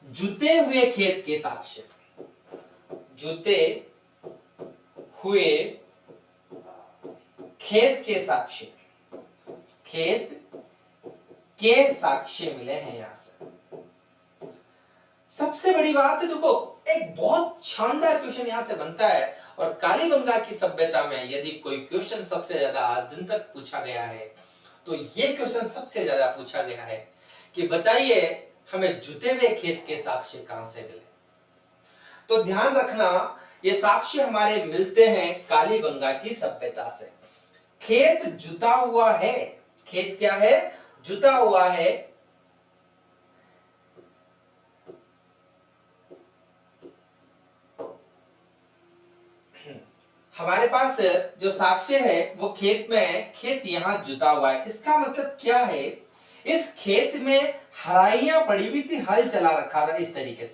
जुते हुए खेत के साक्ष्य, जुते हुए खेत के साक्ष्य मिले हैं यहां से। सबसे बड़ी बात है, देखो एक बहुत शानदार क्वेश्चन यहां से बनता है। और कालीबंगा की सभ्यता में यदि कोई क्वेश्चन सबसे ज्यादा आज दिन तक पूछा गया है तो ये क्वेश्चन सबसे ज्यादा पूछा गया है कि बताइए हमें जुते हुए खेत के साक्ष्य कहां से मिले। तो ध्यान रखना, ये साक्ष्य हमारे मिलते हैं कालीबंगा की सभ्यता से। खेत जुता हुआ है। खेत क्या है? जुता हुआ है। हमारे पास जो साक्ष्य है वो खेत में है। खेत यहां जुता हुआ है। इसका मतलब क्या है? इस खेत में हराइयां पड़ी हुई थी, हल चला रखा था इस तरीके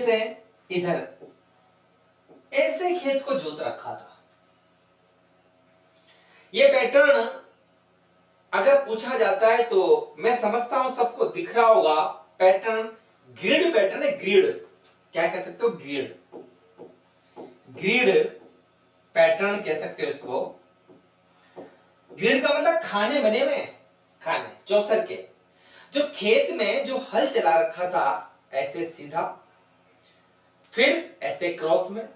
से, इधर ऐसे खेत को जोत रखा था। ये पैटर्न अगर पूछा जाता है तो मैं समझता हूं सबको दिख रहा होगा। पैटर्न ग्रिड पैटर्न है। ग्रिड क्या कह सकते हो? ग्रिड पैटर्न कह सकते हो इसको। ग्रिड का मतलब खाने बने हुए, खाने चौसर के। जो खेत में जो हल चला रखा था ऐसे सीधा, फिर ऐसे क्रॉस में,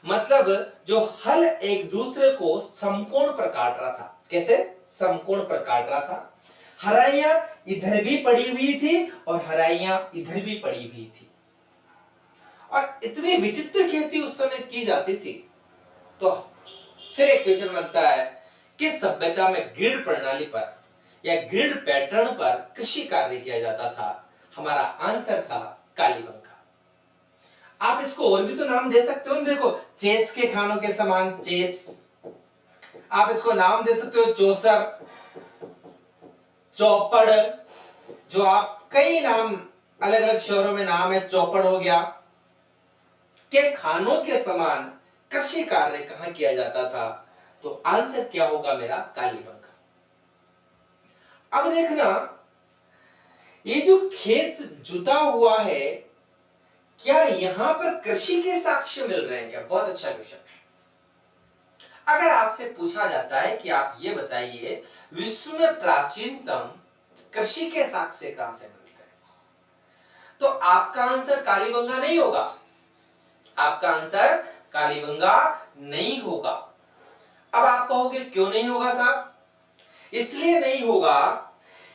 मतलब जो हल एक दूसरे को समकोण पर काट रहा था। कैसे? समकोण पर काट रहा था। हराइयां इधर भी पड़ी हुई थी और हराइयां इधर भी पड़ी हुई थी, और इतनी विचित्र खेती उस समय की जाती थी। तो फिर एक क्वेश्चन बनता है, किस सभ्यता में ग्रिड प्रणाली पर या ग्रिड पैटर्न पर कृषि कार्य किया जाता था? हमारा आंसर था कालीबंगा। आप इसको और भी तो नाम दे सकते हो, देखो चेस के खानों के समान चेस, आप इसको नाम दे सकते हो चौसर, चौपड़, जो आप कई नाम अलग अलग शहरों में नाम है, चौपड़ हो गया, के खानों के समान कृषि कार्य कहां किया जाता था? तो आंसर क्या होगा मेरा? कालीबंगा। अब देखना, ये जो खेत जुता हुआ है, क्या यहां पर कृषि के साक्ष्य मिल रहे हैं क्या? बहुत अच्छा क्वेश्चन है। अगर आपसे पूछा जाता है कि आप ये बताइए विश्व में प्राचीनतम कृषि के साक्ष्य कहां से मिलते हैं, तो आपका आंसर कालीबंगा नहीं होगा। आपका आंसर कालीबंगा नहीं होगा। अब आप कहोगे क्यों नहीं होगा साहब? इसलिए नहीं होगा,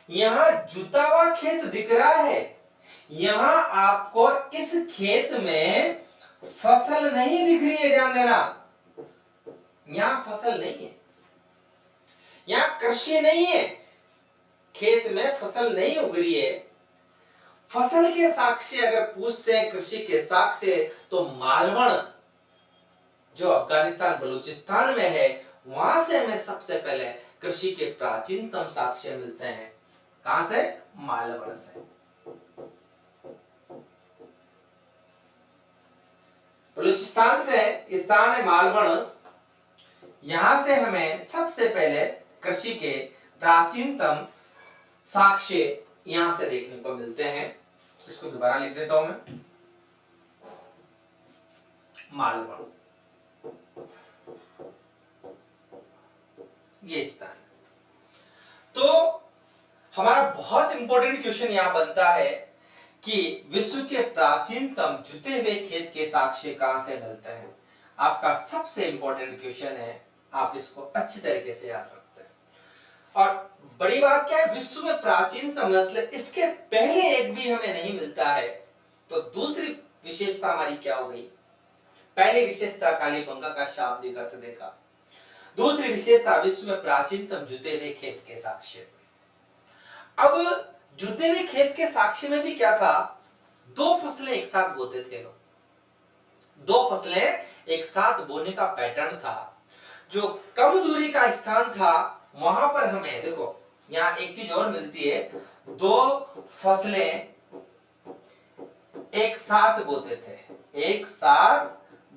यहां जुता हुआ खेत दिख रहा है, यहां आपको इस खेत में फसल नहीं दिख रही है, ध्यान देना, यहां फसल नहीं है, यहां कृषि नहीं है, खेत में फसल नहीं उग रही है। फसल के साक्ष्य अगर पूछते हैं, कृषि के साक्ष्य, तो मालवण जो अफगानिस्तान बलूचिस्तान में है, वहां से हमें सबसे पहले कृषि के प्राचीनतम साक्ष्य मिलते हैं। कहां से? मालवण से। बलूचिस्तान से स्थान है मालवण, यहां से हमें सबसे पहले कृषि के प्राचीनतम साक्ष्य यहां से देखने को मिलते हैं। इसको दोबारा लिख देता हूं मैं, मालवण, ये स्थान। तो हमारा बहुत इंपॉर्टेंट क्वेश्चन यहां बनता है कि विश्व के प्राचीनतम जुते हुए खेत के साक्ष्य कहां से मिलते हैं। आपका सबसे इंपॉर्टेंट क्वेश्चन है, आप इसको अच्छी तरीके से याद रखते हैं। और बड़ी बात क्या है, विश्व में प्राचीनतम मतलब इसके पहले एक भी हमें नहीं मिलता है। तो दूसरी विशेषता हमारी क्या हो गई? पहली विशेषता कालीबंगा का शाब्दिक अर्थ देखा, दूसरी विशेषता विश्व में प्राचीनतम जुते हुए खेत के साक्ष्य। अब जुते हुए खेत के साक्ष्य में भी क्या था? दो फसलें एक साथ बोते थे लोग, दो फसलें एक साथ बोने का पैटर्न था। जो कम दूरी का स्थान था, वहां पर हमें देखो यहां एक चीज और मिलती है, दो फसलें एक साथ बोते थे, एक साथ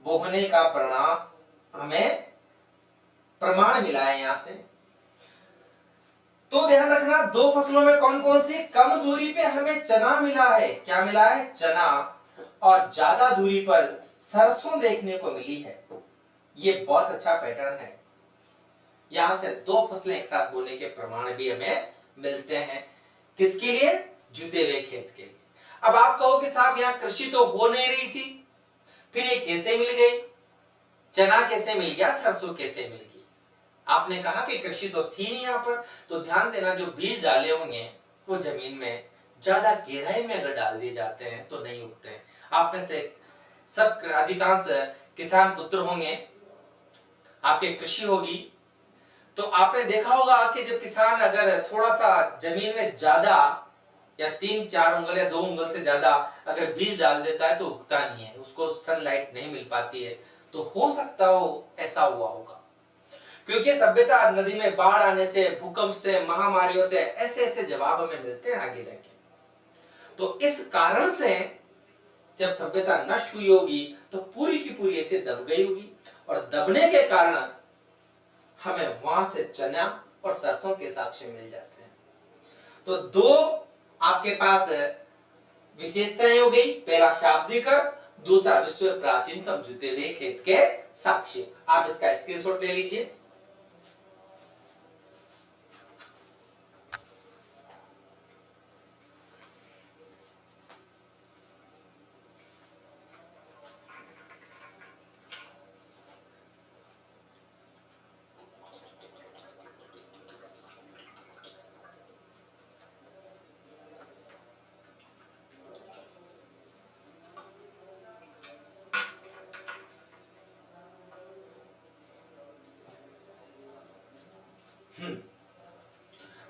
बोने का परिणाम हमें प्रमाण मिला है यहां से। तो ध्यान रखना, दो फसलों में कौन कौन सी? कम दूरी पे हमें चना मिला है, क्या मिला है? चना। और ज्यादा दूरी पर सरसों देखने को मिली है। ये बहुत अच्छा पैटर्न है। यहां से दो फसलें एक साथ बोने के प्रमाण भी हमें मिलते हैं। किसके लिए? जुते हुए खेत के लिए। अब आप कहोगे साहब यहां कृषि तो हो नहीं रही थी, फिर ये कैसे मिल गई? चना कैसे मिल गया, सरसों कैसे मिल गई? आपने कहा कि कृषि तो थी नहीं यहां पर। तो ध्यान देना, जो बीज डाले होंगे वो जमीन में ज्यादा गहराई में अगर डाल दिए जाते हैं तो नहीं उगते हैं। आप में से सब अधिकांश किसान पुत्र होंगे, आपके कृषि होगी, तो आपने देखा होगा कि जब किसान अगर थोड़ा सा जमीन में ज्यादा या 3-4 उंगल या 2 उंगल से ज्यादा अगर बीज डाल देता है तो उगता नहीं है, उसको सनलाइट नहीं मिल पाती है। तो हो सकता हो ऐसा हुआ होगा, क्योंकि सभ्यता नदी में बाढ़ आने से, भूकंप से, महामारियों से ऐसे ऐसे जवाब हमें मिलते हैं आगे जाके। तो इस कारण से जब सभ्यता नष्ट हुई होगी तो पूरी की पूरी ऐसे दब गई होगी, और दबने के कारण हमें वहां से चना और सरसों के साक्ष्य मिल जाते हैं। तो दो आपके पास विशेषताएं हो गई, पहला शाब्दिक अर्थ, दूसरा विश्व प्राचीनतम जुते हुए खेत के साक्ष्य। आप इसका स्क्रीनशॉट ले लीजिए।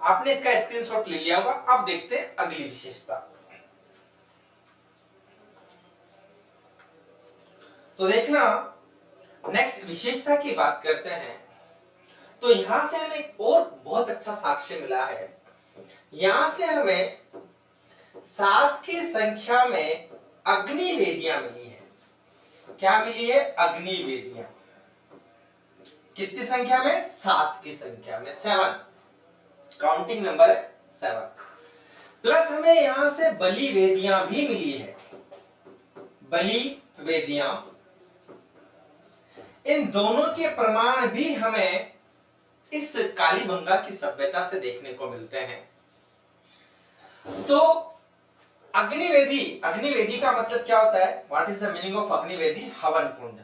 आपने इसका स्क्रीनशॉट ले लिया होगा। अब देखते हैं अगली विशेषता। तो देखना, नेक्स्ट विशेषता की बात करते हैं। तो यहां से हमें एक और बहुत अच्छा साक्ष्य मिला है। यहां से हमें 7 की संख्या में अग्नि वेदियां मिली है। क्या मिली है? अग्नि वेदियां। कितनी संख्या में? 7 की संख्या में, 7 काउंटिंग नंबर है 7। प्लस हमें यहां से बलि वेदियां भी मिली है। बलि वेदियां, इन दोनों के प्रमाण भी हमें इस कालीबंगा की सभ्यता से देखने को मिलते हैं। तो अग्निवेदी, अग्निवेदी का मतलब क्या होता है? What is the meaning of अग्निवेदी? हवन कुंड।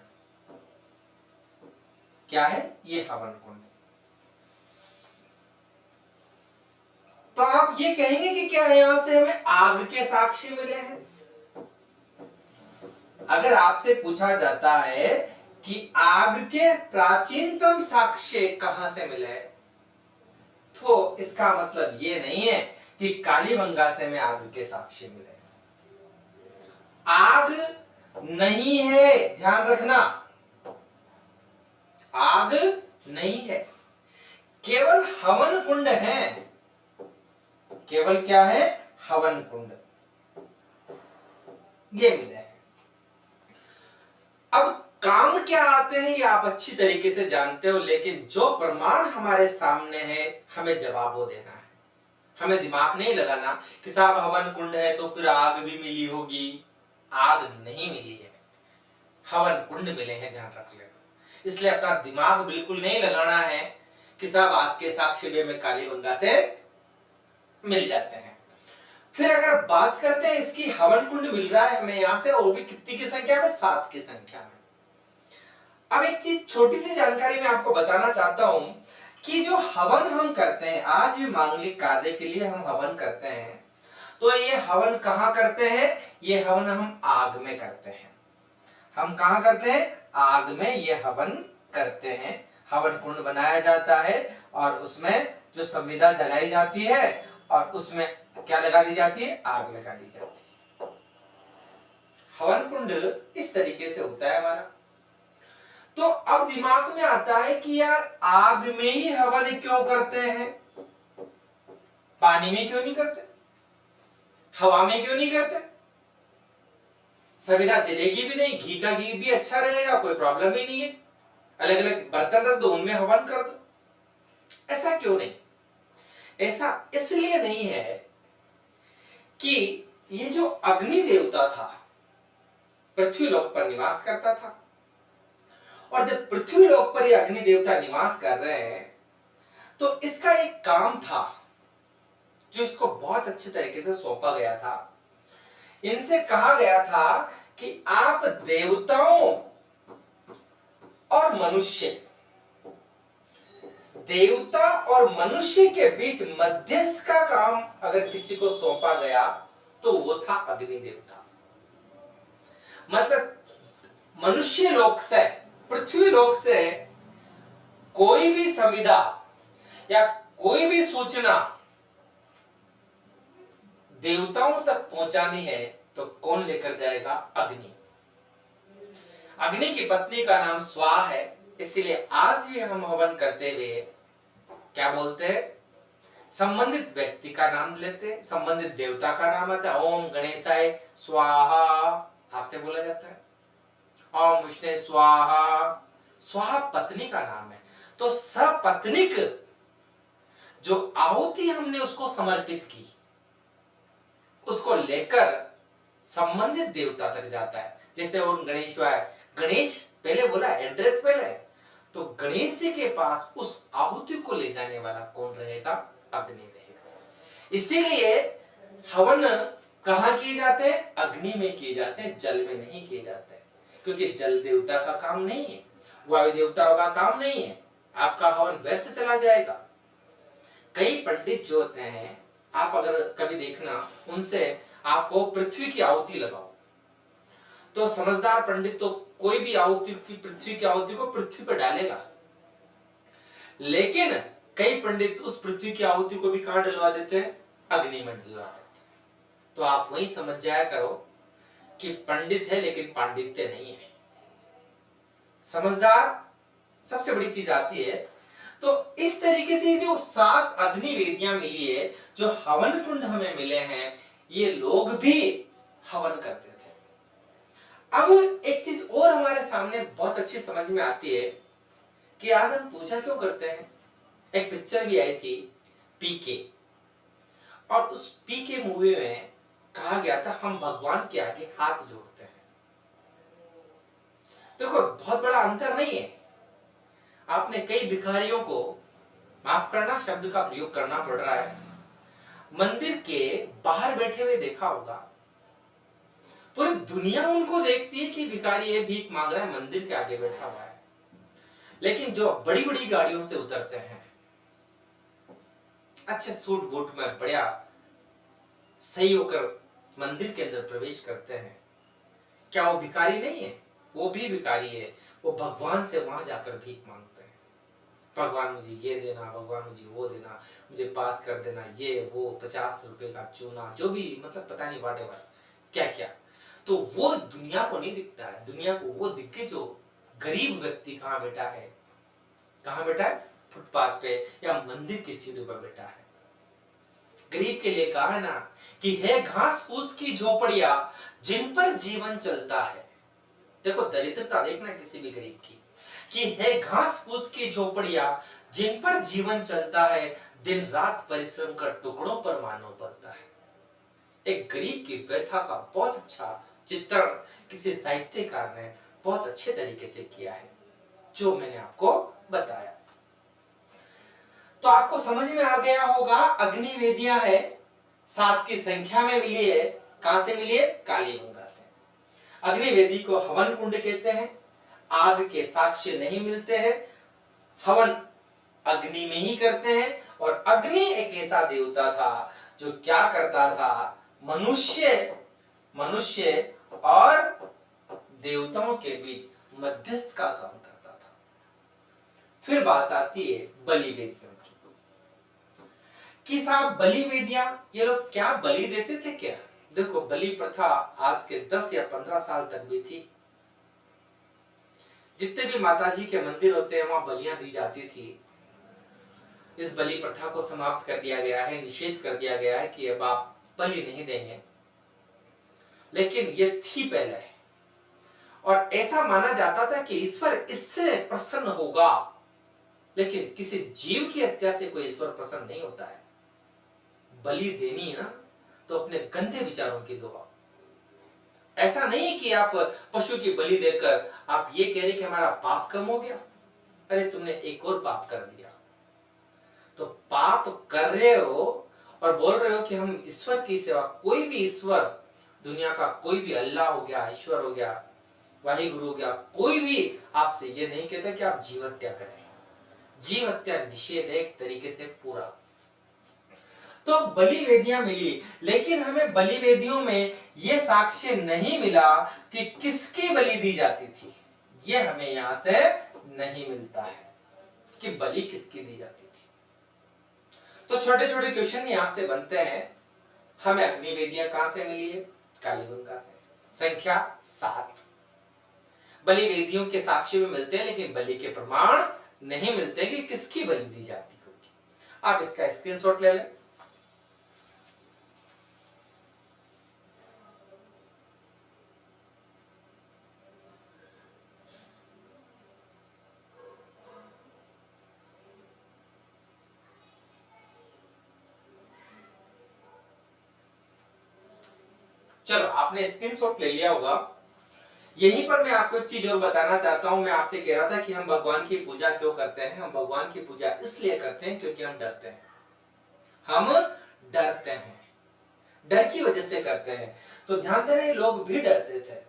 क्या है ये? हवन कुंड। तो आप ये कहेंगे कि क्या यहां से हमें आग के साक्ष्य मिले हैं? अगर आपसे पूछा जाता है कि आग के प्राचीनतम साक्ष्य कहां से मिले, तो इसका मतलब ये नहीं है कि कालीबंगा से हमें आग के साक्ष्य मिले। आग नहीं है, ध्यान रखना, आग नहीं है, केवल हवन कुंड है। केवल क्या है? हवन कुंड, ये मिले हैं। अब काम क्या आते हैं ये आप अच्छी तरीके से जानते हो, लेकिन जो प्रमाण हमारे सामने है हमें जवाब वो देना है। हमें दिमाग नहीं लगाना कि साहब हवन कुंड है तो फिर आग भी मिली होगी। आग नहीं मिली है, हवन कुंड मिले हैं, ध्यान रख लेना। इसलिए अपना दिमाग बिल्कुल नहीं लगाना है कि साहब आग के साक्ष्य भी हमें कालीबंगा से मिल जाते हैं। फिर अगर बात करते हैं इसकी, हवन कुंड मिल रहा है हमें यहां से, और भी कितनी की संख्या में? 7 की संख्या में। अब एक चीज, छोटी सी जानकारी मैं आपको बताना चाहता हूं कि जो हवन हम करते हैं, आज भी मांगलिक कार्य के लिए हम हवन करते हैं, तो ये हवन कहां करते हैं? ये हवन हम आग में करते हैं। हम कहां करते हैं? आग में ये हवन करते हैं। हवन कुंड बनाया जाता है और उसमें जो संविदा जलाई जाती है और उसमें क्या लगा दी जाती है? आग लगा दी जाती है। हवन कुंड इस तरीके से होता है हमारा। तो अब दिमाग में आता है कि यार आग में ही हवन क्यों करते हैं? पानी में क्यों नहीं करते? हवा में क्यों नहीं करते? संविदा जलेगी भी नहीं, घी का घी भी अच्छा रहेगा, कोई प्रॉब्लम ही नहीं है। अलग अलग बर्तन रख दो, उनमें हवन कर दो। ऐसा क्यों नहीं? ऐसा इसलिए नहीं है कि ये जो अग्नि देवता था पृथ्वी लोक पर निवास करता था, और जब पृथ्वी लोक पर ये अग्नि देवता निवास कर रहे हैं तो इसका एक काम था जो इसको बहुत अच्छे तरीके से सौंपा गया था। इनसे कहा गया था कि आप देवताओं और मनुष्य, देवता और मनुष्य के बीच मध्यस्थ का काम अगर किसी को सौंपा गया तो वो था अग्नि देवता। मतलब मनुष्य लोक से, पृथ्वी लोक से कोई भी संविदा या कोई भी सूचना देवताओं तक पहुंचानी है तो कौन लेकर जाएगा? अग्नि। अग्नि की पत्नी का नाम स्वाहा है, इसीलिए आज भी हम हवन करते हुए क्या बोलते हैं? संबंधित व्यक्ति का नाम लेते हैं, संबंधित देवता का नाम आता है। ओम गणेशाय स्वाहा आपसे बोला जाता है, ओम विष्णु स्वाहा। स्वाहा पत्नी का नाम है। तो सपत्निक जो आहुति हमने उसको समर्पित की, उसको लेकर संबंधित देवता तक जाता है। जैसे ओम गणेशाय, गणेश पहले बोला, एड्रेस पहले, तो गणेश जी के पास उस आहुति को ले जाने वाला कौन रहेगा? अग्नि रहेगा। इसीलिए हवन कहां किए जाते हैं? अग्नि में किए जाते हैं, जल में नहीं किए जाते हैं। क्योंकि जल देवता का काम नहीं है, वायु देवताओं का काम नहीं है, आपका हवन व्यर्थ चला जाएगा। कई पंडित जो होते हैं, आप अगर कभी देखना, उनसे आपको पृथ्वी की आहुति लगाओ, तो समझदार पंडित तो कोई भी आहुति की, पृथ्वी की आहुति को पृथ्वी पर डालेगा। लेकिन कई पंडित उस पृथ्वी की आहुति को भी कहां डलवा देते हैं? अग्नि में डलवा देते हैं। तो आप वही समझ जाया करो कि पंडित है लेकिन पांडित्य नहीं है, समझदार सबसे बड़ी चीज आती है। तो इस तरीके से जो 7 अग्नि वेदियां मिली है, जो हवन कुंड हमें मिले हैं, ये लोग भी हवन करते थे। अब एक चीज और हमारे सामने बहुत अच्छी समझ में आती है कि आज हम पूजा क्यों करते हैं। एक पिक्चर भी आई थी पीके, और उस पीके मूवी में कहा गया था हम भगवान के आगे हाथ जोड़ते हैं। देखो बहुत बड़ा अंतर नहीं है। आपने कई भिखारियों को, माफ करना शब्द का प्रयोग करना पड़ रहा है, मंदिर के बाहर बैठे हुए देखा होगा। पूरी दुनिया उनको देखती है कि भिखारी है, भीख मांग रहा है, मंदिर के आगे बैठा हुआ है। लेकिन जो बड़ी बड़ी गाड़ियों से उतरते हैं, अच्छे सूट बूट में बढ़िया सही होकर मंदिर के अंदर प्रवेश करते हैं, क्या वो भिखारी नहीं है? वो भी भिखारी है। वो भगवान से वहां जाकर भीख मांगते हैं, भगवान मुझे ये देना, भगवान मुझे वो देना, मुझे पास कर देना, ये वो 50 रुपए का चूना, जो भी मतलब पता नहीं व्हाटएवर क्या क्या। तो वो दुनिया को नहीं दिखता है। दुनिया को वो दिखे जो गरीब व्यक्ति कहां बैठा है, कहां बैठा है? फुटपाथ पे या मंदिर की सीढ़ी पर बैठा है। गरीब के लिए कहा है ना कि है घास फूस की झोपड़ियां जिन पर जीवन चलता है। देखो दरिद्रता देखना किसी भी गरीब की, कि है घास फूस की झोपड़ियां जिन पर जीवन चलता है, दिन रात परिश्रम कर टुकड़ों पर मानव पलता है। एक गरीब की व्यथा का बहुत अच्छा चित्रण किसी साहित्यकार ने बहुत अच्छे तरीके से किया है, जो मैंने आपको बताया। तो आपको समझ में आ गया होगा, अग्नि वेदियां है, 7 की संख्या में मिली है। कहां से मिली है? कालीबंगा से। अग्नि वेदी को हवन कुंड कहते हैं। आग के साक्ष्य नहीं मिलते हैं, हवन अग्नि में ही करते हैं। और अग्नि एक ऐसा देवता था जो क्या करता था, मनुष्य और देवताओं के बीच मध्यस्थ का काम करता था। फिर बात आती है बलि वेदियों की, कि साहब बलि वेदियां, ये लोग क्या बलि देते थे क्या? देखो बलि प्रथा आज के 10 या 15 साल तक भी थी। जितने भी माताजी के मंदिर होते हैं वहां बलियां दी जाती थी। इस बलि प्रथा को समाप्त कर दिया गया है, निषेध कर दिया गया है कि अब आप बलि नहीं देंगे, लेकिन ये थी पहले। और ऐसा माना जाता था कि ईश्वर इससे प्रसन्न होगा, लेकिन किसी जीव की हत्या से कोई ईश्वर प्रसन्न नहीं होता है। बलि देनी है ना, तो अपने गंदे विचारों की दो। ऐसा नहीं कि आप पशु की बलि देकर आप ये कह रहे कि हमारा पाप कम हो गया। अरे तुमने एक और पाप कर दिया। तो पाप कर रहे हो और बोल रहे हो कि हम ईश्वर की सेवा, कोई भी ईश्वर, दुनिया का कोई भी अल्लाह हो गया, ईश्वर हो गया, वाहिगुरु हो गया, कोई भी आपसे ये नहीं कहता कि आप जीव हत्या करें। जीव हत्या निषेध है एक तरीके से पूरा। तो बलि वेदियां मिली, लेकिन हमें बलि वेदियों में यह साक्ष्य नहीं मिला कि किसकी बलि दी जाती थी। यह हमें यहां से नहीं मिलता है कि बलि किसकी दी जाती थी। तो छोटे छोटे क्वेश्चन यहां से बनते हैं। हमें अग्नि वेदियां कहां से मिली है? कालीबंगा से। संख्या 7। बलि वेदियों के साक्ष्य भी मिलते हैं, लेकिन बलि के प्रमाण नहीं मिलते कि किसकी बलि दी जाती होगी। आप इसका स्क्रीनशॉट ले लें। चलो आपने स्क्रीनशॉट ले लिया होगा। यहीं पर मैं आपको एक चीज और बताना चाहता हूं। मैं आपसे कह रहा था कि हम भगवान की पूजा क्यों करते हैं। हम भगवान की पूजा इसलिए करते हैं क्योंकि हम डरते हैं। हम डरते हैं, डर की वजह से करते हैं। तो ध्यान देना, ये लोग भी डरते थे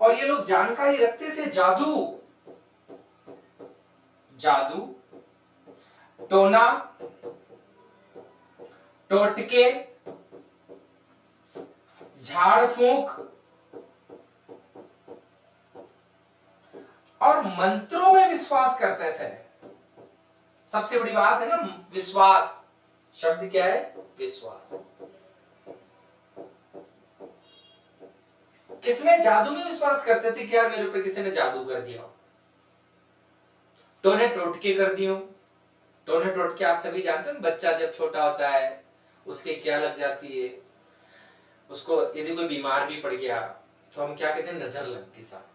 और ये लोग जानकारी रखते थे जादू, टोना, टोटके, झाड़ फूंक और मंत्रों में विश्वास करते थे। सबसे बड़ी बात है ना विश्वास। शब्द क्या है? विश्वास। किसमें? जादू में विश्वास करते थे कि यार मेरे ऊपर किसी ने जादू कर दिया, टोने टोटके कर दियो। टोने टोटके आप सभी जानते हैं, बच्चा जब छोटा होता है उसके क्या लग जाती है, उसको यदि कोई बीमार भी पड़ गया तो हम क्या कहते हैं? नजर लग गई साहब।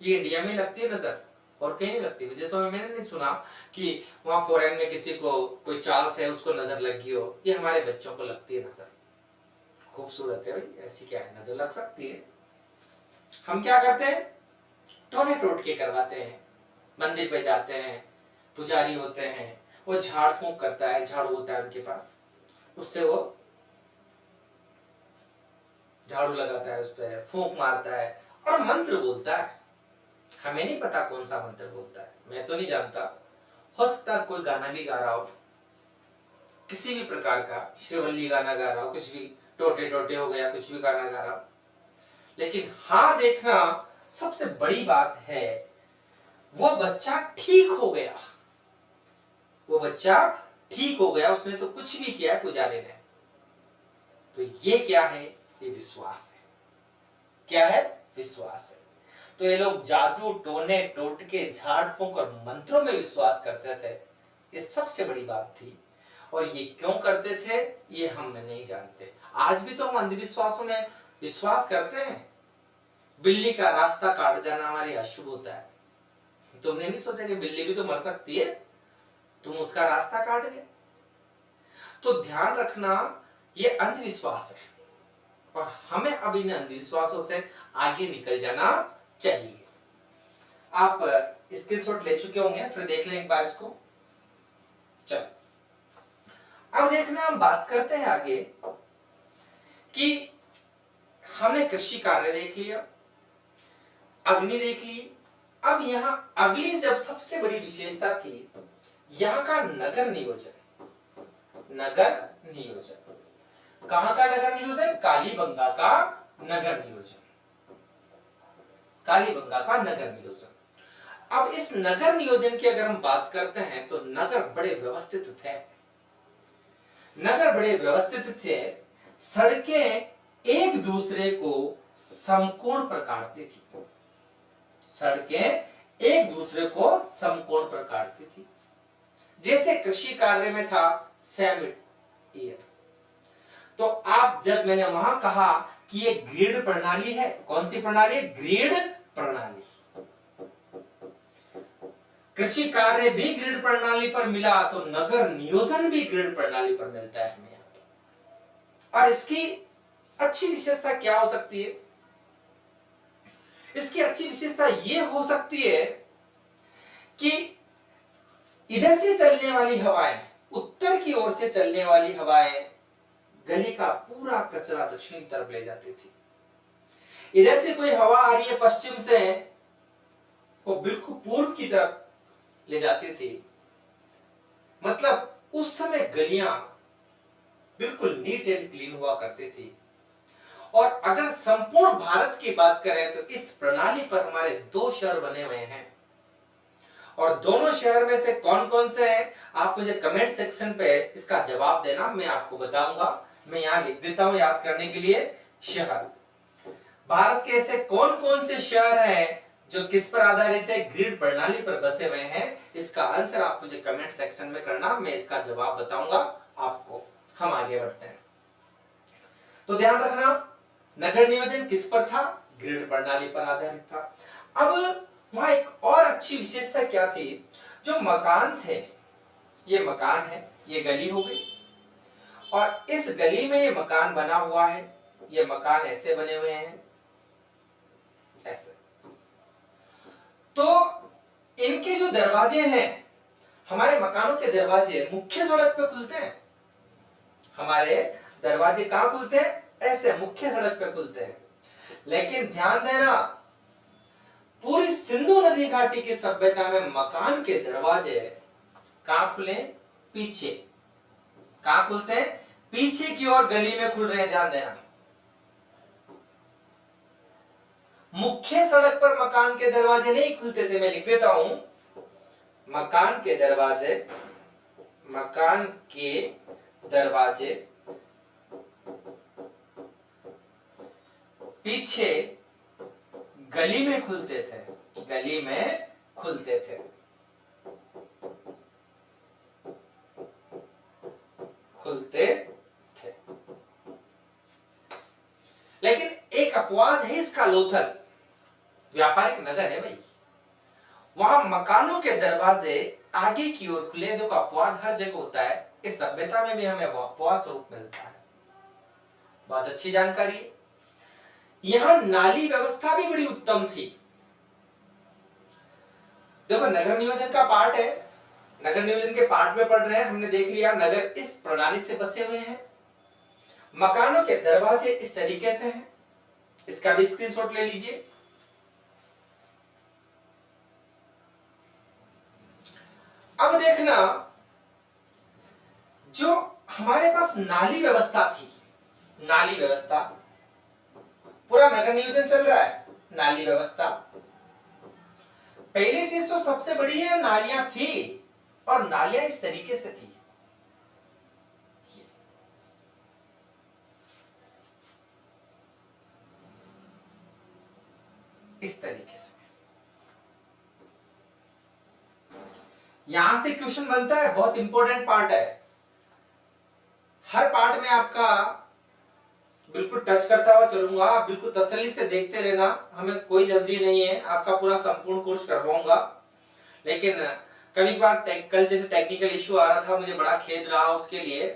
ये इंडिया में लगती है नजर, और कहीं नहीं लगती। विदेशों में मैंने नहीं सुना कि वहां फॉरेन में किसी को कोई चाल से उसको नजर लग गई हो। ये हमारे बच्चों को लगती है नजर। खूबसूरत है भाई, ऐसी क्या है, नजर लग सकती है। हम क्या करते हैं? टोने टोटके करवाते हैं, मंदिर पे जाते हैं, पुजारी होते हैं, वो झाड़ फूंक करता है, झाड़ू होता है उनके पास, उससे वो झाड़ू लगाता है, उस पर फूंक मारता है और मंत्र बोलता है। हमें नहीं पता कौन सा मंत्र बोलता है, मैं तो नहीं जानता। हो सकता है कोई गाना भी गा रहा हो, किसी भी प्रकार का श्रीवल्ली गाना गा रहा हो, कुछ भी टोटे टोटे हो गया, कुछ भी गाना गा रहा हो। लेकिन हाँ, देखना सबसे बड़ी बात है, वो बच्चा ठीक हो गया। वो बच्चा ठीक हो गया, उसने तो कुछ भी किया है पुजारी ने। तो ये क्या है? ये विश्वास है। क्या है? विश्वास है। तो ये लोग जादू, टोने टोटके, झाड़ फूंक और मंत्रों में विश्वास करते थे। ये सबसे बड़ी बात थी। और ये क्यों करते थे ये हम नहीं जानते। आज भी तो हम अंधविश्वासों में विश्वास करते हैं। बिल्ली का रास्ता काट जाना हमारे यहाँ शुभ होता है। तुमने नहीं सोचा कि बिल्ली भी तो मर सकती है, तुम उसका रास्ता काट गए। तो ध्यान रखना, ये अंधविश्वास है और हमें अब इन अंधविश्वासों से आगे निकल जाना चाहिए। आप स्क्रीनशॉट ले चुके होंगे, फिर देख लें एक बार इसको। चल, अब देखना, हम बात करते हैं आगे कि हमने कृषि कार्य देख लिया, अग्नि देख ली। अब यहां अगली जब सबसे बड़ी विशेषता थी यहां का नगर नियोजन। नगर नियोजन कहां का नगर नियोजन? कालीबंगा का नगर नियोजन। कालीबंगा का नगर नियोजन। अब इस नगर नियोजन की अगर हम बात करते हैं तो नगर बड़े व्यवस्थित थे। नगर बड़े व्यवस्थित थे, सड़कें एक दूसरे को समकोण पर काटती थी। सड़कें एक दूसरे को समकोण पर काटती थी। जैसे कृषि कार्य में था सेमिट ईयर। तो आप जब मैंने वहां कहा कि ये ग्रिड प्रणाली है, कौन सी प्रणाली है? ग्रिड प्रणाली। कृषि कार्य भी ग्रिड प्रणाली पर मिला तो नगर नियोजन भी ग्रिड प्रणाली पर मिलता है हमें यहाँ पर। और इसकी अच्छी विशेषता क्या हो सकती है? इसकी अच्छी विशेषता यह हो सकती है कि इधर से चलने वाली हवाएं, उत्तर की ओर से चलने वाली हवाएं गली का पूरा कचरा दक्षिण की तरफ ले जाती थी। इधर से कोई हवा आ रही है पश्चिम से, वो बिल्कुल पूर्व की तरफ ले जाती थी। मतलब उस समय गलियां बिल्कुल नीट एंड क्लीन हुआ करती थी। और अगर संपूर्ण भारत की बात करें तो इस प्रणाली पर हमारे 2 शहर बने हुए हैं। और दोनों शहर में से कौन कौन से हैं आप मुझे कमेंट सेक्शन पे इसका जवाब देना, मैं आपको बताऊंगा। मैं यहां लिख देता हूं याद करने के लिए, शहर। भारत के ऐसे कौन कौन से शहर हैं जो किस पर आधारित है? ग्रिड प्रणाली पर बसे हुए हैं। इसका आंसर आप मुझे कमेंट सेक्शन में करना, मैं इसका जवाब बताऊंगा आपको। हम आगे बढ़ते हैं। तो ध्यान रखना, नगर नियोजन किस पर था? ग्रिड प्रणाली पर आधारित था। अब वहां एक और अच्छी विशेषता क्या थी? जो मकान थे, ये मकान है, ये गली हो गई और इस गली में ये मकान बना हुआ है। ये मकान ऐसे बने हुए हैं, ऐसे। तो इनके जो दरवाजे हैं, हमारे मकानों के दरवाजे मुख्य सड़क पे खुलते हैं। हमारे दरवाजे कहां खुलते हैं? ऐसे मुख्य सड़क पे खुलते हैं। लेकिन ध्यान देना, पूरी सिंधु नदी घाटी की सभ्यता में मकान के दरवाजे कहां खुले? पीछे। कहां खुलते हैं? पीछे की ओर गली में खुल रहे हैं। ध्यान देना, मुख्य सड़क पर मकान के दरवाजे नहीं खुलते थे। मैं लिख देता हूं, मकान के दरवाजे, मकान के दरवाजे पीछे गली में खुलते थे, गली में खुलते थे, खुलते थे। लेकिन एक अपवाद है इसका, लोथल व्यापारिक नगर है भाई, वहां मकानों के दरवाजे आगे की ओर खुले। देखो अपवाद हर जगह होता है, इस सभ्यता में भी हमें अपवाद स्वरूप मिलता है। बहुत अच्छी जानकारी है। यहां नाली व्यवस्था भी बड़ी उत्तम थी। देखो नगर नियोजन का पार्ट है, नगर नियोजन के पार्ट में पढ़ रहे हैं, हमने देख लिया नगर इस प्रणाली से बसे हुए हैं, मकानों के दरवाजे इस तरीके से हैं, इसका भी स्क्रीनशॉट ले लीजिए। अब देखना, जो हमारे पास नाली व्यवस्था थी, नाली व्यवस्था, पूरा नगर नियोजन चल रहा है, नाली व्यवस्था, पहली चीज तो सबसे बड़ी है, नालियां थी और नालियां इस तरीके से थी, इस तरीके से। यहां से क्वेश्चन बनता है, बहुत इंपॉर्टेंट पार्ट है, हर पार्ट में आपका बिल्कुल टच करता हुआ चलूंगा, आप बिल्कुल तसल्ली से देखते रहना, हमें कोई जल्दी नहीं है, आपका पूरा संपूर्ण कोर्स करवाऊंगा। लेकिन कभी बार कल जैसे टेक्निकल इश्यू आ रहा था, मुझे बड़ा खेद रहा उसके लिए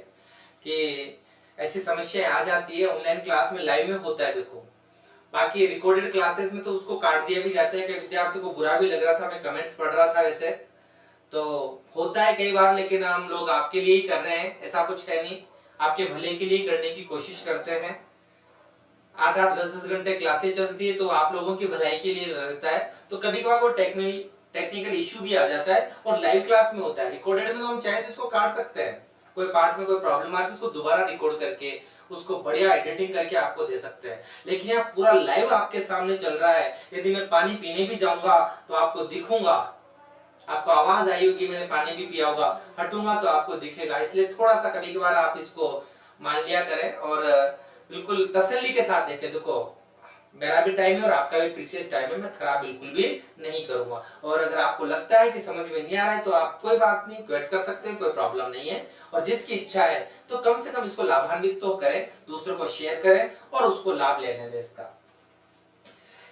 कि ऐसी समस्याएं आ जाती है। ऑनलाइन क्लास में लाइव में होता है देखो, बाकी रिकॉर्डेड क्लासेस में तो उसको काट दिया भी जाता है, कि विद्यार्थी को बुरा भी लग रहा था, मैं कमेंट्स पढ़ रहा था वैसे तो होता है कई बार, लेकिन हम लोग आपके लिए ही कर रहे हैं, ऐसा कुछ है नहीं, आपके भले के लिए करने की कोशिश करते हैं। 8-8 10-10 घंटे क्लासेस चलती है तो आप लोगों की भलाई के लिए रहता है, तो कभी कभार कोई टेक्निकल इश्यू भी आ जाता है, और लाइव क्लास में होता है। रिकॉर्डेड में तो हम चाहे तो इसको काट सकते हैं, कोई पार्ट में कोई प्रॉब्लम आती है उसको दोबारा रिकॉर्ड करके उसको बढ़िया एडिटिंग करके आपको दे सकते हैं। लेकिन यहाँ पूरा लाइव आपके सामने चल रहा है, यदि मैं पानी पीने भी जाऊंगा तो आपको दिखूंगा, आपको आवाज आई होगी मैंने पानी भी पिया होगा, हटूंगा तो आपको दिखेगा। इसलिए थोड़ा सा कभी कभार आप इसको मान लिया करें और बिल्कुल तसल्ली के साथ देखें। देखो मेरा भी टाइम है और आपका भी प्रीशियस टाइम है, मैं खराब बिल्कुल भी नहीं करूंगा। और अगर आपको लगता है कि समझ में नहीं आ रहा है तो आप कोई बात नहीं, क्वेट कर सकते हैं, कोई प्रॉब्लम नहीं है। और जिसकी इच्छा है तो कम से कम इसको लाभान्वित तो करें, दूसरों को शेयर करें और उसको लाभ लेने दें इसका।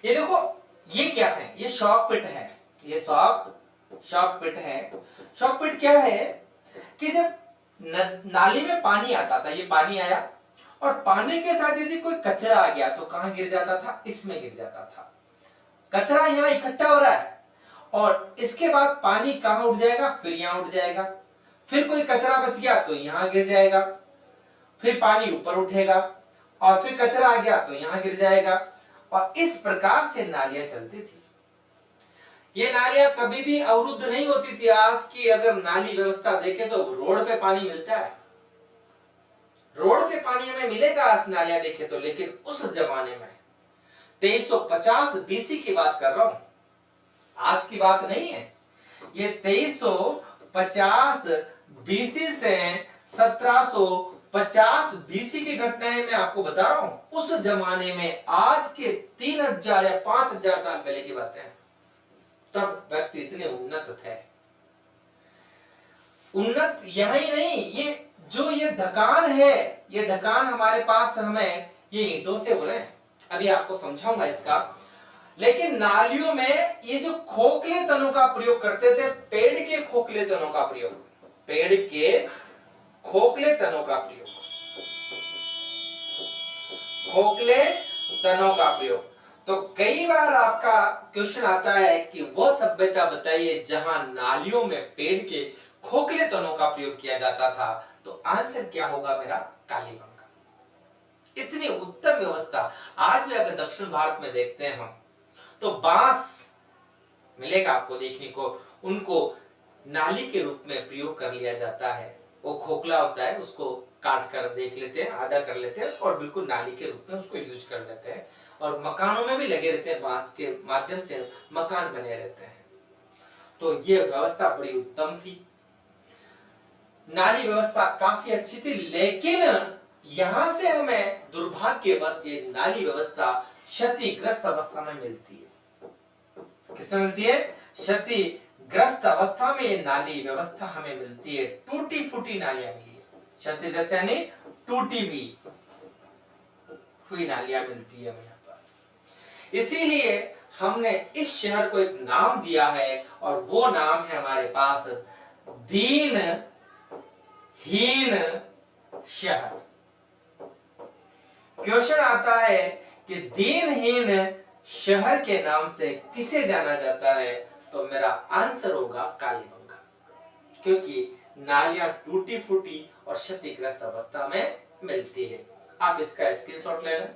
ये देखो ये क्या है, ये शॉक पिट है, ये शॉक पिट है। शॉक पिट क्या है कि जब नाली में पानी आता था, ये पानी आया और पानी के साथ यदि कोई कचरा आ गया तो कहां गिर जाता था, इसमें गिर जाता था। कचरा यहां इकट्ठा हो रहा है और इसके बाद पानी कहां उठ जाएगा, फिर यहां उठ जाएगा, फिर कोई कचरा बच गया तो यहां गिर जाएगा, फिर पानी ऊपर उठेगा और फिर कचरा आ गया तो यहां गिर जाएगा। और इस प्रकार से नालियां चलती थी। ये नालियां कभी भी अवरुद्ध नहीं होती थी। आज की अगर नाली व्यवस्था देखें तो रोड पे पानी मिलता है, रोड पे पानी हमें मिलेगा आज नालियां देखे तो, लेकिन उस जमाने में 2350 बीसी की बात कर रहा हूं, आज की बात नहीं है। ये 2350 बीसी से 1750 बीसी की घटनाएं मैं आपको बता रहा हूं। उस जमाने में आज के 3000 या 5000 साल पहले की बातें हैं, तब व्यक्ति इतने उन्नत थे। उन्नत यही नहीं, ये जो ये ढकान है, ये ढकान हमारे पास हमें ये ईंटों से हो रहे हैं, अभी आपको समझाऊंगा इसका। लेकिन नालियों में ये जो खोखले तनों का प्रयोग करते थे, पेड़ के खोखले तनों का प्रयोग, पेड़ के खोखले तनों का प्रयोग, खोखले तनों का प्रयोग। तो कई बार आपका क्वेश्चन आता है कि वह सभ्यता बताइए जहां नालियों में पेड़ के खोखले तनों का प्रयोग किया जाता था, तो आंसर क्या होगा मेरा, कालीबंगा। इतनी उत्तम व्यवस्था आज भी अगर दक्षिण भारत में देखते हैं हम तो बांस मिलेगा आपको देखने को, उनको नाली के रूप में प्रयोग कर लिया जाता है। वो खोखला होता है, उसको काट कर देख लेते हैं, आधा कर लेते हैं और बिल्कुल नाली के रूप में उसको यूज कर लेते हैं। और मकानों में भी लगे रहते हैं, बांस के माध्यम से मकान बने रहते हैं। तो यह व्यवस्था बड़ी उत्तम थी, नाली व्यवस्था काफी अच्छी थी। लेकिन यहां से हमें दुर्भाग्यवश ये नाली व्यवस्था क्षतिग्रस्त अवस्था में मिलती है। किसमें मिलती है? क्षतिग्रस्त अवस्था में ये नाली व्यवस्था हमें मिलती है। टूटी फूटी नालियां मिली है, क्षतिग्रस्त यानी टूटी हुई नालियां मिलती है हमें यहाँ पर। इसीलिए हमने इस शहर को एक नाम दिया है, और वो नाम है हमारे पास दीन हीन शहर। क्वेश्चन आता है कि दीनहीन शहर के नाम से किसे जाना जाता है? तो मेरा आंसर होगा कालीबंगा, क्योंकि नालियां टूटी फूटी और क्षतिग्रस्त अवस्था में मिलती है। आप इसका स्क्रीनशॉट ले लें।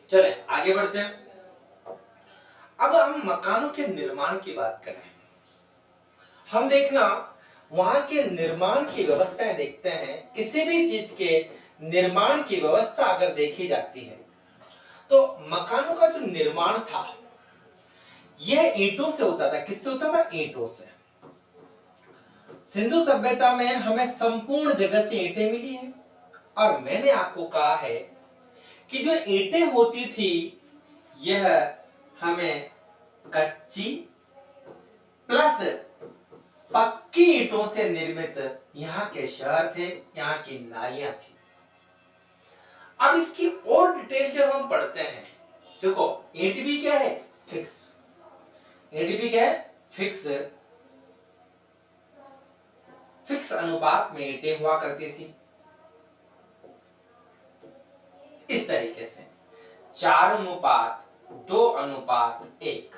चले आगे बढ़ते हैं। अब हम मकानों के निर्माण की बात करें। हम देखना वहां के निर्माण की व्यवस्थाएं देखते हैं। किसी भी चीज के निर्माण की व्यवस्था अगर देखी जाती है तो मकानों का जो निर्माण था यह ईंटों से होता था। किससे होता था? ईंटों से। सिंधु सभ्यता में हमें संपूर्ण जगह से ईंटें मिली है, और मैंने आपको कहा है कि जो ईंटें होती थी यह हमें कच्ची प्लस पक्की ईंटों से निर्मित यहाँ के शहर थे, यहाँ की नालियां थी। अब इसकी और डिटेल जब हम पढ़ते हैं, देखो ईंट भी क्या है? फिक्स। ईंट भी क्या है? फिक्स अनुपात में ईंटें हुआ करती थी। इस तरीके से 4:2:1।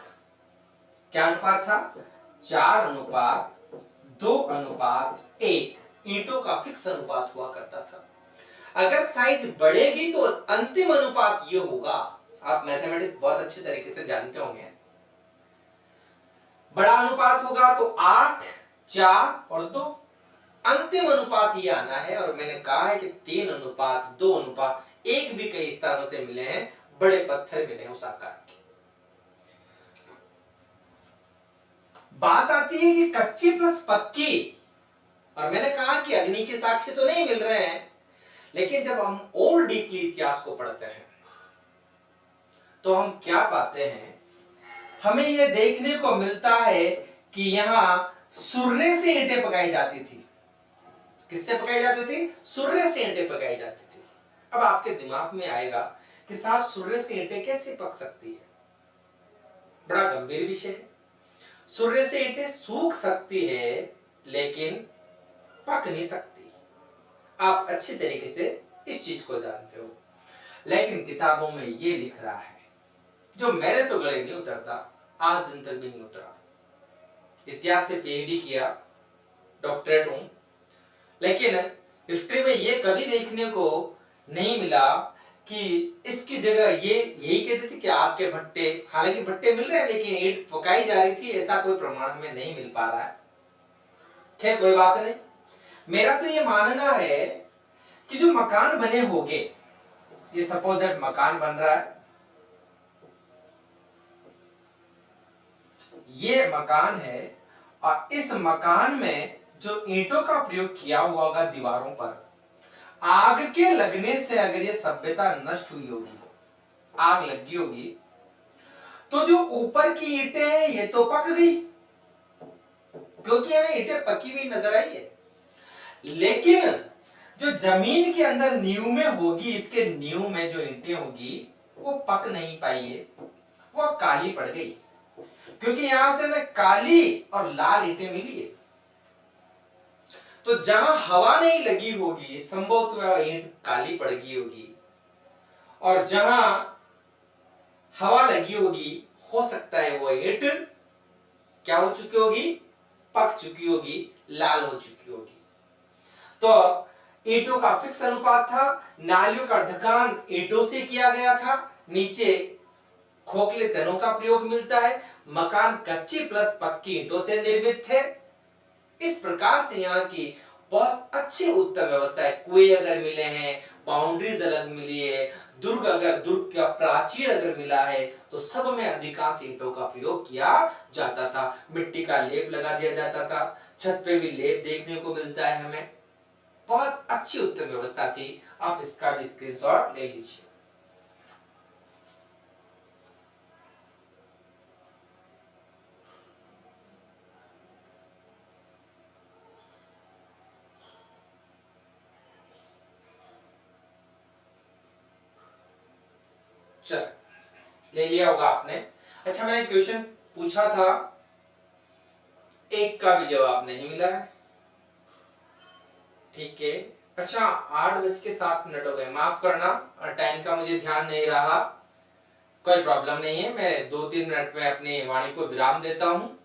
क्या अनुपात था? 4:2:1 ईंटों का फिक्स अनुपात हुआ करता था। अगर साइज बढ़ेगी तो अंतिम अनुपात ये होगा। आप मैथमेटिक्स बहुत अच्छे तरीके से जानते होंगे। बड़ा अनुपात होगा तो 8, 4 और 2। अंतिम अनुपात ये आना है, और मैंने कहा है कि 3:2:1 भी कई स्थानों से मिले हैं। बड़े पत्थर मिले हैं उस आकार के। बात आती है कि कच्ची प्लस पक्की, और मैंने कहा कि अग्नि के साक्ष्य तो नहीं मिल रहे हैं, लेकिन जब हम और डीपली इतिहास को पढ़ते हैं तो हम क्या पाते हैं? हमें यह देखने को मिलता है कि यहां सुर्रे से ईंटें पकाई जाती थी। किससे पकाई जाती थी? सुर्रे से ईंटें पकाई जाती थी। अब आपके दिमाग में आएगा कि साहब सुर्रे से ईंटें कैसे पक सकती है? बड़ा गंभीर विषय है। सुर्रे से ईंटें सूख सकती है लेकिन पक नहीं सकती। आप अच्छी तरीके से इस चीज को जानते हो, लेकिन किताबों में ये लिख रहा है जो मेरे तो गले नहीं उतरता, आज दिन तक भी नहीं उतरा। इतिहास से पीएचडी किया, डॉक्टरेट हूं, लेकिन हिस्ट्री में ये कभी देखने को नहीं मिला कि इसकी जगह ये यही कहते थे कि आग के भट्टे, हालांकि भट्टे मिल रहे हैं लेकिन ईंट पकाई जा रही थी, ऐसा कोई प्रमाण हमें नहीं मिल पा रहा है। खैर कोई बात नहीं। मेरा तो ये मानना है कि जो मकान बने होंगे, ये सपोज दैट मकान बन रहा है, ये मकान है, और इस मकान में जो ईंटों का प्रयोग किया हुआ होगा दीवारों पर, आग के लगने से अगर ये सभ्यता नष्ट हुई होगी, आग लगी होगी, तो जो ऊपर की ईंटें हैं ये तो पक गई, क्योंकि हमें ईंटें पकी हुई नजर आई है। लेकिन जो जमीन के अंदर नींव में होगी, इसके नींव में जो ईंटें होगी वो पक नहीं पाई है, वो काली पड़ गई, क्योंकि यहां से हमें काली और लाल ईंटें मिली है। तो जहां हवा नहीं लगी होगी संभवतः ईंट काली पड़ गई होगी, और जहां हवा लगी होगी हो सकता है वो ईंट क्या हो चुकी होगी? पक चुकी होगी, लाल हो चुकी होगी। तो ईंटों का फिक्स अनुपात था, नालियों का ढकान ईंटों से किया गया था, नीचे खोखले तनों का प्रयोग मिलता है, मकान कच्ची प्लस पक्की ईंटों से निर्मित थे। इस प्रकार से यहाँ की बहुत अच्छी उत्तम व्यवस्था है। कुएं अगर मिले हैं, बाउंड्रीज अलग मिली है, दुर्ग का प्राचीर अगर मिला है, तो सब में अधिकांश ईंटों का प्रयोग किया जाता था। मिट्टी का लेप लगा दिया जाता था, छत पे भी लेप देखने को मिलता है हमें। बहुत अच्छी उत्तम व्यवस्था थी। आप इसका भी स्क्रीनशॉट ले लीजिए। चल, ले लिया होगा आपने। अच्छा, मैंने क्वेश्चन पूछा था, एक का भी जवाब नहीं मिला है। ठीक है। अच्छा, 8:07 हो गए, माफ करना, टाइम का मुझे ध्यान नहीं रहा। कोई प्रॉब्लम नहीं है, मैं 2-3 मिनट में अपनी वाणी को विराम देता हूँ।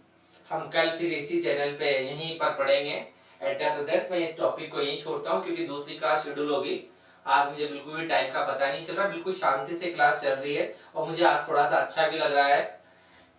हम कल फिर इसी चैनल पे यहीं पर पढ़ेंगे। एट द प्रेजेंट मैं इस टॉपिक को यहीं छोड़ता हूँ, क्योंकि दूसरी क्लास शेड्यूल होगी। आज मुझे बिल्कुल भी टाइम का पता नहीं चल रहा, बिल्कुल शांति से क्लास चल रही है, और मुझे आज थोड़ा सा अच्छा भी लग रहा है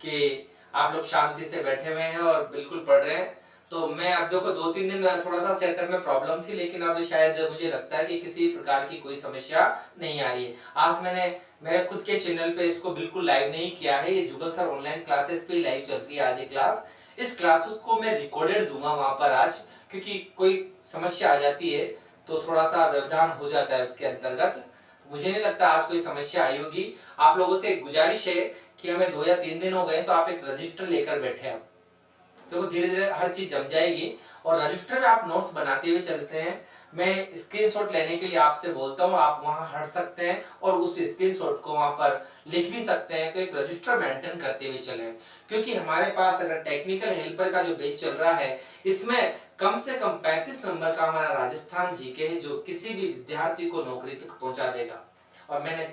कि आप लोग शांति से बैठे हुए हैं और बिल्कुल पढ़ रहे हैं। तो मैं अब देखो 2-3 दिन थोड़ा सा सेटअप में प्रॉब्लम थी, लेकिन अब शायद मुझे लगता है कि किसी प्रकार की कोई समस्या नहीं आ रही है। आज मैंने मेरे खुद के चैनल पे इसको बिल्कुल लाइव नहीं किया है, ये जुगल सर ऑनलाइन क्लासेस पे लाइव चल रही है आज ये क्लास। इस क्लासेस को मैं रिकॉर्डेड दूंगा वहां पर आज, क्योंकि कोई समस्या आ जाती है तो थोड़ा सा व्यवधान हो जाता है उसके अंतर्गत। मुझे नहीं लगता आज कोई समस्या आई होगी। आप लोगों से एक गुजारिश है कि हमें 2 या 3 दिन हो गए, तो आप एक रजिस्टर लेकर बैठे हैं। देखो धीरे धीरे हर चीज जम जाएगी, और रजिस्टर में आप नोट्स बनाते हुए चलते हैं। मैं स्क्रीनशॉट लेने के लिए आपसे बोलता हूँ, आप वहां हट सकते हैं और उस स्क्रीनशॉट को वहां पर लिख भी सकते हैं। तो एक रजिस्टर मेंटेन करते हुए चलें, क्योंकि हमारे पास अगर टेक्निकल हेल्पर का जो बैच चल रहा है, इसमें कम से कम 35 नंबर का हमारा राजस्थान जीके है, जो किसी भी विद्यार्थी को नौकरी तक पहुंचा देगा। और मैंने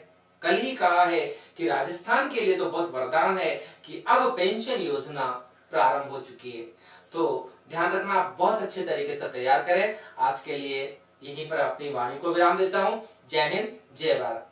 कल ही कहा है कि राजस्थान के लिए तो बहुत वरदान है कि अब पेंशन योजना प्रारंभ हो चुकी है। तो ध्यान रखना, बहुत अच्छे तरीके से तैयार करें। आज के लिए यहीं पर अपनी वाणी को विराम देता हूं। जय हिंद, जय भारत।